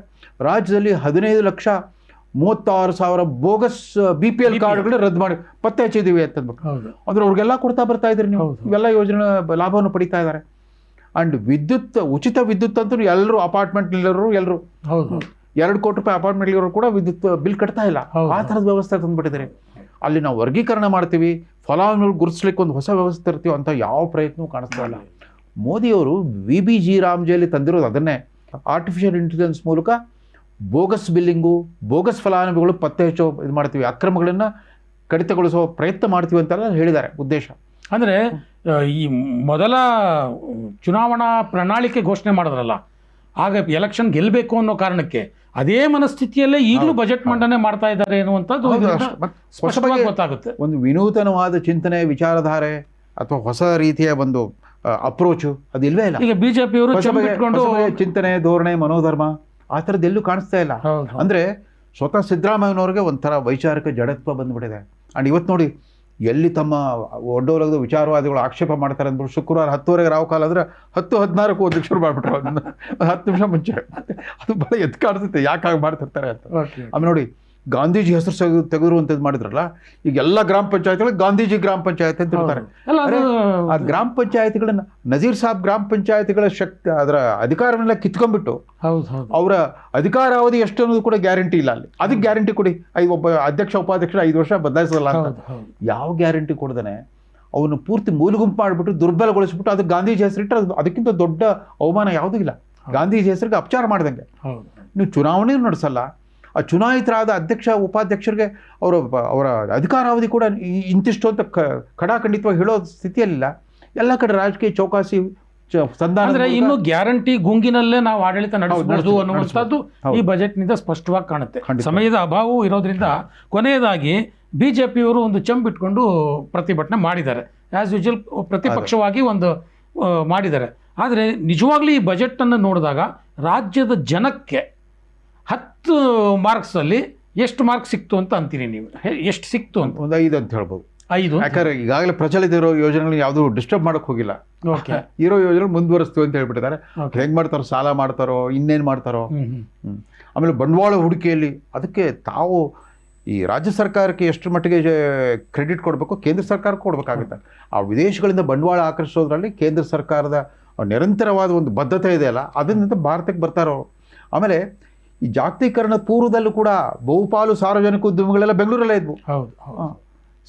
ರಾಜ್ಯದಲ್ಲಿ 15,36,000 ಬೋಗಸ್ BPL ಕಾರ್ಡ್ಗಳು ರದ್ದು ಮಾಡಿ ಪತ್ತೆ ಹಚ್ಚಿದ್ದೀವಿ ಅಂತಂದ್ಬಿಟ್ಟು. ಅಂದ್ರೆ ಅವ್ರಿಗೆಲ್ಲ ಕೊಡ್ತಾ ಬರ್ತಾ ಇದ್ರಿ ನೀವು, ಇವೆಲ್ಲ ಯೋಜನೆ ಲಾಭವನ್ನು ಪಡಿತಾ ಇದ್ದಾರೆ. ಆ್ಯಂಡ್ ಉಚಿತ ವಿದ್ಯುತ್ ಅಂತೂ ಎಲ್ಲರೂ ಅಪಾರ್ಟ್ಮೆಂಟ್ನಲ್ಲಿರೋರು ಎಲ್ಲರೂ 2 ಕೋಟಿ ರೂಪಾಯಿ ಅಪಾರ್ಟ್ಮೆಂಟ್ಲಿರೋರು ಕೂಡ ವಿದ್ಯುತ್ ಬಿಲ್ ಕಟ್ತಾ ಇಲ್ಲ. ಆ ಥರದ ವ್ಯವಸ್ಥೆ ತಂದುಬಿಟ್ಟಿದ್ದಾರೆ. ಅಲ್ಲಿ ನಾವು ವರ್ಗೀಕರಣ ಮಾಡ್ತೀವಿ, ಫಲಾನುಭವಿಗಳು ಗುರುತಿಸ್ಲಿಕ್ಕೆ ಒಂದು ಹೊಸ ವ್ಯವಸ್ಥೆ ತರ್ತೀವಿ ಅಂತ ಯಾವ ಪ್ರಯತ್ನವೂ ಕಾಣಿಸ್ತಾ ಇಲ್ಲ. ಮೋದಿಯವರು VBG ರಾಮ್ಜೇಲಿ ತಂದಿರೋದು ಅದನ್ನೇ. ಆರ್ಟಿಫಿಷಿಯಲ್ ಇಂಟೆಲಿಜೆನ್ಸ್ ಮೂಲಕ ಬೋಗಸ್ ಬಿಲ್ಲಿಂಗು, ಬೋಗಸ್ ಫಲಾನುಭವಿಗಳು ಪತ್ತೆ ಹಚ್ಚೋ ಇದು ಮಾಡ್ತೀವಿ, ಅಕ್ರಮಗಳನ್ನು ಕಡಿತಗೊಳಿಸೋ ಪ್ರಯತ್ನ ಮಾಡ್ತೀವಿ ಅಂತೆಲ್ಲ ಹೇಳಿದ್ದಾರೆ ಉದ್ದೇಶ. ಅಂದರೆ ಈ ಮೊದಲ ಚುನಾವಣಾ ಪ್ರಣಾಳಿಕೆ ಘೋಷಣೆ ಮಾಡಿದ್ರಲ್ಲ, ಆಗ ಎಲೆಕ್ಷನ್ ಗೆಲ್ಲಬೇಕು ಅನ್ನೋ ಕಾರಣಕ್ಕೆ ಅದೇ ಮನಸ್ಥಿತಿಯಲ್ಲೇ ಈಗಲೂ ಬಜೆಟ್ ಮಂಡನೆ ಮಾಡ್ತಾ ಇದ್ದಾರೆ ಅನ್ನುವಂಥದ್ದು ಸ್ಪಷ್ಟವಾಗಿ ಗೊತ್ತಾಗುತ್ತೆ. ಒಂದು ವಿನೂತನವಾದ ಚಿಂತನೆ, ವಿಚಾರಧಾರೆ ಅಥವಾ ಹೊಸ ರೀತಿಯ ಒಂದು ಅಪ್ರೋಚು ಅದಿಲ್ವೇ ಇಲ್ಲ. ಈಗ ಬಿಜೆಪಿಯವರು ಚಿಂತನೆ, ಧೋರಣೆ, ಮನೋಧರ್ಮ ಆ ಥರದ್ದೆಲ್ಲೂ ಕಾಣಿಸ್ತಾ ಇಲ್ಲ. ಅಂದರೆ ಸ್ವತಃ ಸಿದ್ದರಾಮಯ್ಯನವ್ರಿಗೆ ಒಂಥರ ವೈಚಾರಿಕ ಜಡತ್ವ ಬಂದ್ಬಿಟ್ಟಿದೆ. ಆ್ಯಂಡ್ ಇವತ್ತು ನೋಡಿ, ಎಲ್ಲಿ ತಮ್ಮ ಒಡ್ಡೋಲಗದ ವಿಚಾರವಾದಿಗಳು ಆಕ್ಷೇಪ ಮಾಡ್ತಾರೆ ಅಂದ್ಬಿಟ್ಟು ಶುಕ್ರವಾರ 10:30ಗೆ ರಾವು ಕಾಲ ಅಂದರೆ 10:16ಕ್ಕೂ ಓದಕ್ಕೆ ಶುರು ಮಾಡಿಬಿಟ್ರು ಅದನ್ನು 10 ನಿಮಿಷ ಮುಂಚೆ. ಅದು ಭಾಳ ಎದ್ದು ಕಾಣಿಸುತ್ತೆ ಯಾಕೆ ಹಾಗೆ ಮಾಡ್ತಿರ್ತಾರೆ ಅಂತ. ಆಮೇಲೆ ನೋಡಿ, ಗಾಂಧೀಜಿ ಹೆಸರು ತೆಗೆದಿರುವಂಥದ್ದು ಮಾಡಿದ್ರಲ್ಲ, ಈಗ ಎಲ್ಲ ಗ್ರಾಮ ಪಂಚಾಯತ್ಗಳಿಗೆ ಗಾಂಧೀಜಿ ಗ್ರಾಮ ಪಂಚಾಯತ್ ಅಂತ ಇರ್ತಾರೆ. ಆ ಗ್ರಾಮ ಪಂಚಾಯತ್ಗಳನ್ನ ನಜೀರ್ ಸಾಬ್ ಗ್ರಾಮ ಪಂಚಾಯತ್ಗಳ ಶಕ್ತಿ, ಅದರ ಅಧಿಕಾರವನ್ನೆಲ್ಲ ಕಿತ್ಕೊಂಡ್ಬಿಟ್ಟು ಅವರ ಅಧಿಕಾರಾವಧಿ ಎಷ್ಟು ಅನ್ನೋದು ಕೂಡ ಗ್ಯಾರಂಟಿ ಇಲ್ಲ ಅಲ್ಲಿ. ಅದಕ್ಕೆ ಗ್ಯಾರಂಟಿ ಕೊಡಿ, ಒಬ್ಬ ಅಧ್ಯಕ್ಷ ಉಪಾಧ್ಯಕ್ಷರು 5 ವರ್ಷ ಬದಲಾಯಿಸಲ್ಲ ಅಂತ. ಯಾವ ಗ್ಯಾರಂಟಿ ಕೊಡ್ದೇನೆ ಅವನು ಪೂರ್ತಿ ಮೂಲಗುಂಪು ಮಾಡಿಬಿಟ್ಟು ದುರ್ಬಲಗೊಳಿಸ್ಬಿಟ್ಟು ಅದಕ್ಕೆ ಗಾಂಧೀಜಿ ಹೆಸರಿಟ್ಟರೆ ಅದಕ್ಕಿಂತ ದೊಡ್ಡ ಅವಮಾನ ಯಾವುದೂ ಇಲ್ಲ. ಗಾಂಧೀಜಿ ಹೆಸರಿಗೆ ಅಪಚಾರ ಮಾಡ್ದಂಗೆ. ನೀವು ಚುನಾವಣೆ ನಡೆಸಲ್ಲ, ಆ ಚುನಾಯಿತರಾದ ಅಧ್ಯಕ್ಷ ಉಪಾಧ್ಯಕ್ಷರಿಗೆ ಅವರ ಅಧಿಕಾರಾವಧಿ ಕೂಡ ಇಂತಿಷ್ಟು ಅಂತ ಖಡಾಖಂಡಿತವಾಗಿ ಹೇಳೋ ಸ್ಥಿತಿಯಲ್ಲಿಲ್ಲ. ಎಲ್ಲ ಕಡೆ ರಾಜಕೀಯ ಚೌಕಾಸಿ ಸಂಧಾನ, ಇನ್ನು ಗ್ಯಾರಂಟಿ ಗುಂಗಿನಲ್ಲೇ ನಾವು ಆಡಳಿತ ನಡೆಸಬಹುದು ಅನ್ನುವಂಥದ್ದು ಈ ಬಜೆಟ್ನಿಂದ ಸ್ಪಷ್ಟವಾಗಿ ಕಾಣುತ್ತೆ. ಸಮಯದ ಅಭಾವವೂ ಇರೋದ್ರಿಂದ ಕೊನೆಯದಾಗಿ ಬಿಜೆಪಿಯವರು ಒಂದು ಚೆಂಬಿಟ್ಕೊಂಡು ಪ್ರತಿಭಟನೆ ಮಾಡಿದ್ದಾರೆ. ಆ್ಯಸ್ ಯೂಶುವಲ್ ಪ್ರತಿಪಕ್ಷವಾಗಿ ಒಂದು ಮಾಡಿದ್ದಾರೆ. ಆದರೆ ನಿಜವಾಗ್ಲೂ ಈ ಬಜೆಟನ್ನು ನೋಡಿದಾಗ ರಾಜ್ಯದ ಜನಕ್ಕೆ 10 ಮಾರ್ಕ್ಸಲ್ಲಿ ಎಷ್ಟು ಮಾರ್ಕ್ಸ್ ಸಿಕ್ತು ಅಂತ ಅಂತೀರಿ ನೀವು? ಎಷ್ಟು ಸಿಕ್ತು ಅಂತ? ಒಂದು 5 ಅಂತ ಹೇಳ್ಬೋದು. 5. ಯಾಕಂದ್ರೆ ಈಗಾಗಲೇ ಪ್ರಚಲಿತ ಇರೋ ಯೋಜನೆಗಳು ಯಾವುದು ಡಿಸ್ಟರ್ಬ್ ಮಾಡೋಕೆ ಹೋಗಿಲ್ಲ. ಇರೋ ಯೋಜನೆ ಮುಂದುವರಿಸ್ತೀವಿ ಅಂತ ಹೇಳ್ಬಿಟ್ಟಿದ್ದಾರೆ. ಹೆಂಗೆ ಮಾಡ್ತಾರೋ, ಸಾಲ ಮಾಡ್ತಾರೋ, ಇನ್ನೇನು ಮಾಡ್ತಾರೋ. ಆಮೇಲೆ ಬಂಡವಾಳ ಹೂಡಿಕೆಯಲ್ಲಿ ಅದಕ್ಕೆ ತಾವು ಈ ರಾಜ್ಯ ಸರ್ಕಾರಕ್ಕೆ ಎಷ್ಟು ಮಟ್ಟಿಗೆ ಕ್ರೆಡಿಟ್ ಕೊಡಬೇಕು, ಕೇಂದ್ರ ಸರ್ಕಾರಕ್ಕೆ ಕೊಡಬೇಕಾಗುತ್ತೆ. ಆ ವಿದೇಶಗಳಿಂದ ಬಂಡವಾಳ ಆಕರ್ಷಿಸೋದ್ರಲ್ಲಿ ಕೇಂದ್ರ ಸರ್ಕಾರದ ನಿರಂತರವಾದ ಒಂದು ಬದ್ಧತೆ ಇದೆಯಲ್ಲ, ಅದರಿಂದ ಭಾರತಕ್ಕೆ ಬರ್ತಾರೋ. ಆಮೇಲೆ ಈ ಜಾಗತೀಕರಣ ಪೂರ್ವದಲ್ಲೂ ಕೂಡ ಬಹುಪಾಲು ಸಾರ್ವಜನಿಕ ಉದ್ಯಮಗಳೆಲ್ಲ ಬೆಂಗಳೂರಲ್ಲೇ ಇದ್ವು.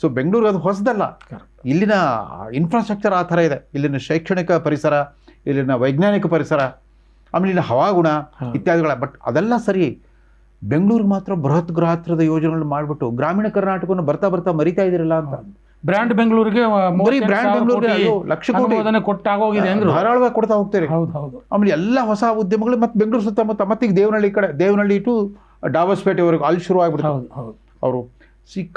ಸೊ ಬೆಂಗಳೂರು ಅದು ಹೊಸದಲ್ಲ. ಇಲ್ಲಿನ ಇನ್ಫ್ರಾಸ್ಟ್ರಕ್ಚರ್ ಆ ಥರ ಇದೆ. ಇಲ್ಲಿನ ಶೈಕ್ಷಣಿಕ ಪರಿಸರ, ಇಲ್ಲಿನ ವೈಜ್ಞಾನಿಕ ಪರಿಸರ, ಆಮೇಲೆ ಇಲ್ಲಿನ ಹವಾಗುಣ ಇತ್ಯಾದಿಗಳ. ಬಟ್ ಅದೆಲ್ಲ ಸರಿ, ಬೆಂಗಳೂರಿಗೆ ಮಾತ್ರ ಬೃಹತ್ ಗಾತ್ರದ ಯೋಜನೆಗಳನ್ನ ಮಾಡಿಬಿಟ್ಟು ಗ್ರಾಮೀಣ ಕರ್ನಾಟಕವನ್ನು ಬರ್ತಾ ಮರಿತಾ ಇದಿರಲ್ಲ ಅಂತ. ಬ್ರ್ಯಾಂಡ್ ಬೆಂಗಳೂರಿಗೆ ಲಕ್ಷ ಕೋಟಿ ಕೊಟ್ಟಾಗೋಗಿದೆ ಅಂದ್ರೆ ಧಾರಾಳವಾಗಿ ಕೊಡ್ತಾ ಹೋಗ್ತಾರೆ. ಆಮೇಲೆ ಎಲ್ಲ ಹೊಸ ಉದ್ಯಮಗಳು ಮತ್ತೆ ಬೆಂಗಳೂರು ಸುತ್ತಮುತ್ತ, ಮತ್ತೆ ಈಗ ದೇವನಹಳ್ಳಿ ಟು ಡಾಬಸ್ಪೇಟೆವರೆಗೂ ಅಲ್ಲಿ ಶುರು ಆಗ್ಬಿಡ್ತಾರೆ. ಅವರು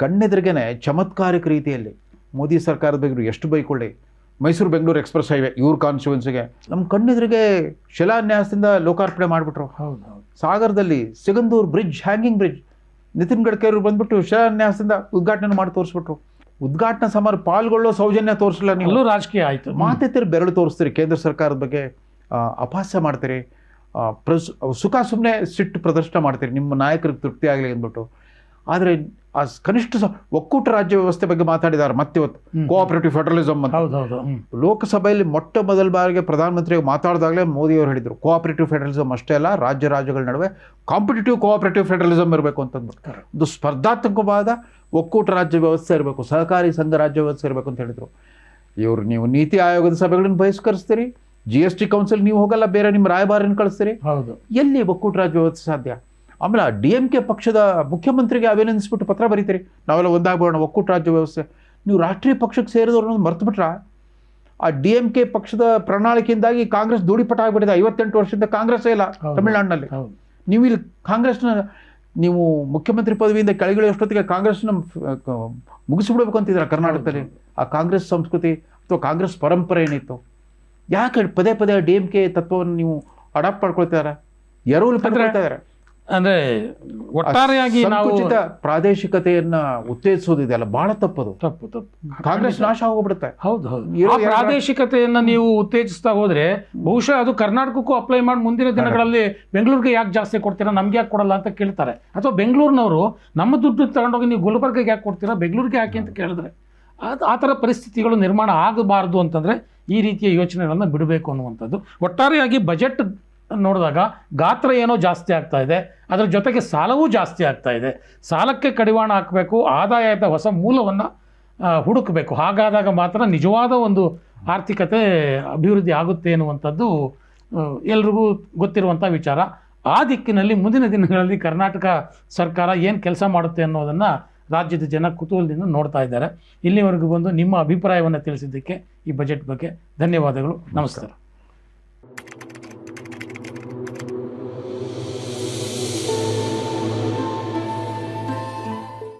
ಕಣ್ಣೆದುರಿಗೇನೆ ಚಮತ್ಕಾರಿಕ ರೀತಿಯಲ್ಲಿ ಮೋದಿ ಸರ್ಕಾರದ ಬಗ್ಗೆ ಎಷ್ಟು ಬೈಕೊಳ್ಳಿ. ಮೈಸೂರು ಬೆಂಗಳೂರು ಎಕ್ಸ್ಪ್ರೆಸ್ ಹೈವೇ ಇವ್ರ ಕಾನ್ಸ್ಟಿಟ್ಯೂನ್ಸಿಗೆ ನಮ್ಮ ಕಣ್ಣೆದುರಿಗೆ ಶಿಲಾನ್ಯಾಸದಿಂದ ಲೋಕಾರ್ಪಣೆ ಮಾಡಿಬಿಟ್ರು. ಸಾಗರದಲ್ಲಿ Sigandur bridge, hanging bridge, Nitin Gadkari ಬಂದ್ಬಿಟ್ಟು ಶಿಲಾನ್ಯಾಸದಿಂದ ಉದ್ಘಾಟನೆ ಮಾಡಿ ತೋರಿಸ್ಬಿಟ್ರು. ಉದ್ಘಾಟನಾ ಸಮಾರಂಭ ಪಾಲ್ಗೊಳ್ಳೋ ಸೌಜನ್ಯ ತೋರಿಸಲ್ಲ. ನೀವು ರಾಜಕೀಯ ಆಯಿತು, ಮಾತೆತ್ತಿರಿ ಬೆರಳು ತೋರಿಸ್ತೀರಿ, ಕೇಂದ್ರ ಸರ್ಕಾರದ ಬಗ್ಗೆ ಅಪಹಾಸ್ಯ ಮಾಡ್ತೀರಿ, ಸುಖ ಸುಮ್ಮನೆ ಸಿಟ್ಟು ಪ್ರದರ್ಶನ ಮಾಡ್ತೀರಿ ನಿಮ್ಮ ನಾಯಕರಿಗೆ ತೃಪ್ತಿ ಆಗಲಿ ಅಂದ್ಬಿಟ್ಟು. ಆದರೆ ಆ ಕನಿಷ್ಠ ಒಕ್ಕೂಟ ರಾಜ್ಯ ವ್ಯವಸ್ಥೆ ಬಗ್ಗೆ ಮಾತಾಡಿದ್ದಾರೆ ಮತ್ತೆ ಇವತ್ತು, ಕೋಆಪರೇಟಿವ್ ಫೆಡರಲಿಸಮ್ ಅಂತ. ಲೋಕಸಭೆಯಲ್ಲಿ ಮೊಟ್ಟ ಮೊದಲ ಬಾರಿಗೆ ಪ್ರಧಾನಮಂತ್ರಿ ಮಾತಾಡಿದಾಗಲೇ ಮೋದಿಯವರು ಹೇಳಿದರು, ಕೋಆಪರೇಟಿವ್ ಫೆಡರಲಿಸಮ್ ಅಷ್ಟೇ ಅಲ್ಲ, ರಾಜ್ಯಗಳ ನಡುವೆ ಕಾಂಪಿಟೇಟಿವ್ ಕೋಆಪರೇಟಿವ್ ಫೆಡರಲಿಸಮ್ ಇರಬೇಕು ಅಂತಂದ್ಬಿಟ್ಟು. ಒಂದು ಸ್ಪರ್ಧಾತ್ಮಕವಾದ ಒಕ್ಕೂಟ ರಾಜ್ಯ ವ್ಯವಸ್ಥೆ ಇರಬೇಕು, ಸಹಕಾರಿ ಸಂಘ ರಾಜ್ಯ ವ್ಯವಸ್ಥೆ ಇರಬೇಕು ಅಂತ ಹೇಳಿದರು. ಇವರು ನೀವು ನೀತಿ ಆಯೋಗದ ಸಭೆಗಳನ್ನು ಬಹಿಷ್ಕರಿಸ್ತೀರಿ, GST ಕೌನ್ಸಿಲ್ ನೀವು ಹೋಗಲ್ಲ, ಬೇರೆ ನಿಮ್ಮ ರಾಯಭಾರಿನ ಕಳಿಸ್ತೀರಿ. ಎಲ್ಲಿ ಒಕ್ಕೂಟ ರಾಜ್ಯ ವ್ಯವಸ್ಥೆ ಸಾಧ್ಯ? ಆಮೇಲೆ DMK ಪಕ್ಷದ ಮುಖ್ಯಮಂತ್ರಿಗೆ ಅಭಿನಂದಿಸ್ಬಿಟ್ಟು ಪತ್ರ ಬರೀತೀರಿ, ನಾವೆಲ್ಲ ಒಂದಾಗ್ಬೋಣ ಒಕ್ಕೂಟ ರಾಜ್ಯ ವ್ಯವಸ್ಥೆ. ನೀವು ರಾಷ್ಟ್ರೀಯ ಪಕ್ಷಕ್ಕೆ ಸೇರಿದವ್ರನ್ನ ಮರ್ತು ಬಿಟ್ರ? ಆ DMK ಪಕ್ಷದ ಪ್ರಣಾಳಿಕೆಯಿಂದಾಗಿ ಕಾಂಗ್ರೆಸ್ ಧೂಳಿಪಟ ಆಗಿಬಿಟ್ಟಿದೆ. 58 ವರ್ಷದಿಂದ ಕಾಂಗ್ರೆಸ್ಸೇ ಇಲ್ಲ ತಮಿಳುನಾಡಿನಲ್ಲಿ. ನೀವು ಇಲ್ಲಿ ಕಾಂಗ್ರೆಸ್ನ ನೀವು ಮುಖ್ಯಮಂತ್ರಿ ಪದವಿಯಿಂದ ಕೆಳಗಿಳಿಯೋಷ್ಟೊತ್ತಿಗೆ ಕಾಂಗ್ರೆಸ್ನ ಮುಗಿಸಿಬಿಡ್ಬೇಕು ಅಂತಿದ್ದಾರೆ ಕರ್ನಾಟಕದಲ್ಲಿ. ಆ ಕಾಂಗ್ರೆಸ್ ಸಂಸ್ಕೃತಿ ಅಥವಾ ಕಾಂಗ್ರೆಸ್ ಪರಂಪರೆ ಏನಿತ್ತು, ಯಾಕೆ ಪದೇ DMK ತತ್ವವನ್ನು ನೀವು ಅಡಾಪ್ಟ್ ಮಾಡ್ಕೊಳ್ತಿದ್ದಾರೆ, ಎರವಲು ಪಡ್ಕೊಳ್ತಾ ಇದ್ದಾರೆ? ಅಂದ್ರೆ ಒಟ್ಟಾರೆಯಾಗಿ ಸಂಕುಚಿತ ಪ್ರಾದೇಶಿಕತೆಯನ್ನ ಉತ್ತೇಜಿಸೋದಿದೆ ಅಲ್ಲ, ಬಹಳ ತಪ್ಪದು. ತಪ್ಪು ಕಾಂಗ್ರೆಸ್ ನಾಶ ಆಗೋಗ್ಬಿಡುತ್ತೆ. ಆ ಪ್ರಾದೇಶಿಕತೆಯನ್ನ ನೀವು ಉತ್ತೇಜಿಸ್ತಾ ಹೋದ್ರೆ ಬಹುಶಃ ಅದು ಕರ್ನಾಟಕಕ್ಕೂ ಅಪ್ಲೈ ಮಾಡಿ ಮುಂದಿನ ದಿನಗಳಲ್ಲಿ ಬೆಂಗಳೂರಿಗೆ ಯಾಕೆ ಜಾಸ್ತಿ ಕೊಡ್ತೀರಾ, ನಮ್ಗೆ ಯಾಕೆ ಕೊಡಲ್ಲ ಅಂತ ಕೇಳ್ತಾರೆ. ಅಥವಾ ಬೆಂಗಳೂರಿನವರು ನಮ್ಮ ದುಡ್ಡು ತಗೊಂಡೋಗಿ ನೀವು ಗುಲ್ಬರ್ಗಕ್ಕೆ ಯಾಕೆ ಕೊಡ್ತೀರಾ, ಬೆಂಗಳೂರಿಗೆ ಯಾಕೆ ಅಂತ ಕೇಳಿದ್ರೆ ಆ ಥರ ಪರಿಸ್ಥಿತಿಗಳು ನಿರ್ಮಾಣ ಆಗಬಾರ್ದು ಅಂತಂದ್ರೆ ಈ ರೀತಿಯ ಯೋಚನೆಗಳನ್ನ ಬಿಡಬೇಕು ಅನ್ನುವಂಥದ್ದು. ಒಟ್ಟಾರೆಯಾಗಿ ಬಜೆಟ್ ನೋಡಿದಾಗ ಗಾತ್ರ ಏನೋ ಜಾಸ್ತಿ ಆಗ್ತಾ ಇದೆ, ಅದರ ಜೊತೆಗೆ ಸಾಲವೂ ಜಾಸ್ತಿ ಆಗ್ತಾ ಇದೆ. ಸಾಲಕ್ಕೆ ಕಡಿವಾಣ ಹಾಕಬೇಕು, ಆದಾಯದ ಹೊಸ ಮೂಲವನ್ನು ಹುಡುಕಬೇಕು. ಹಾಗಾದಾಗ ಮಾತ್ರ ನಿಜವಾದ ಒಂದು ಆರ್ಥಿಕತೆ ಅಭಿವೃದ್ಧಿ ಆಗುತ್ತೆ ಅನ್ನುವಂಥದ್ದು ಎಲ್ರಿಗೂ ಗೊತ್ತಿರುವಂಥ ವಿಚಾರ. ಆ ದಿಕ್ಕಿನಲ್ಲಿ ಮುಂದಿನ ದಿನಗಳಲ್ಲಿ ಕರ್ನಾಟಕ ಸರ್ಕಾರ ಏನು ಕೆಲಸ ಮಾಡುತ್ತೆ ಅನ್ನೋದನ್ನು ರಾಜ್ಯದ ಜನ ಕುತೂಹಲದಿಂದ ನೋಡ್ತಾ ಇದ್ದಾರೆ. ಇಲ್ಲಿವರೆಗೂ ಬಂದು ನಿಮ್ಮ ಅಭಿಪ್ರಾಯವನ್ನು ತಿಳಿಸಿದ್ದಕ್ಕೆ ಈ ಬಜೆಟ್ ಬಗ್ಗೆ ಧನ್ಯವಾದಗಳು. ನಮಸ್ಕಾರ.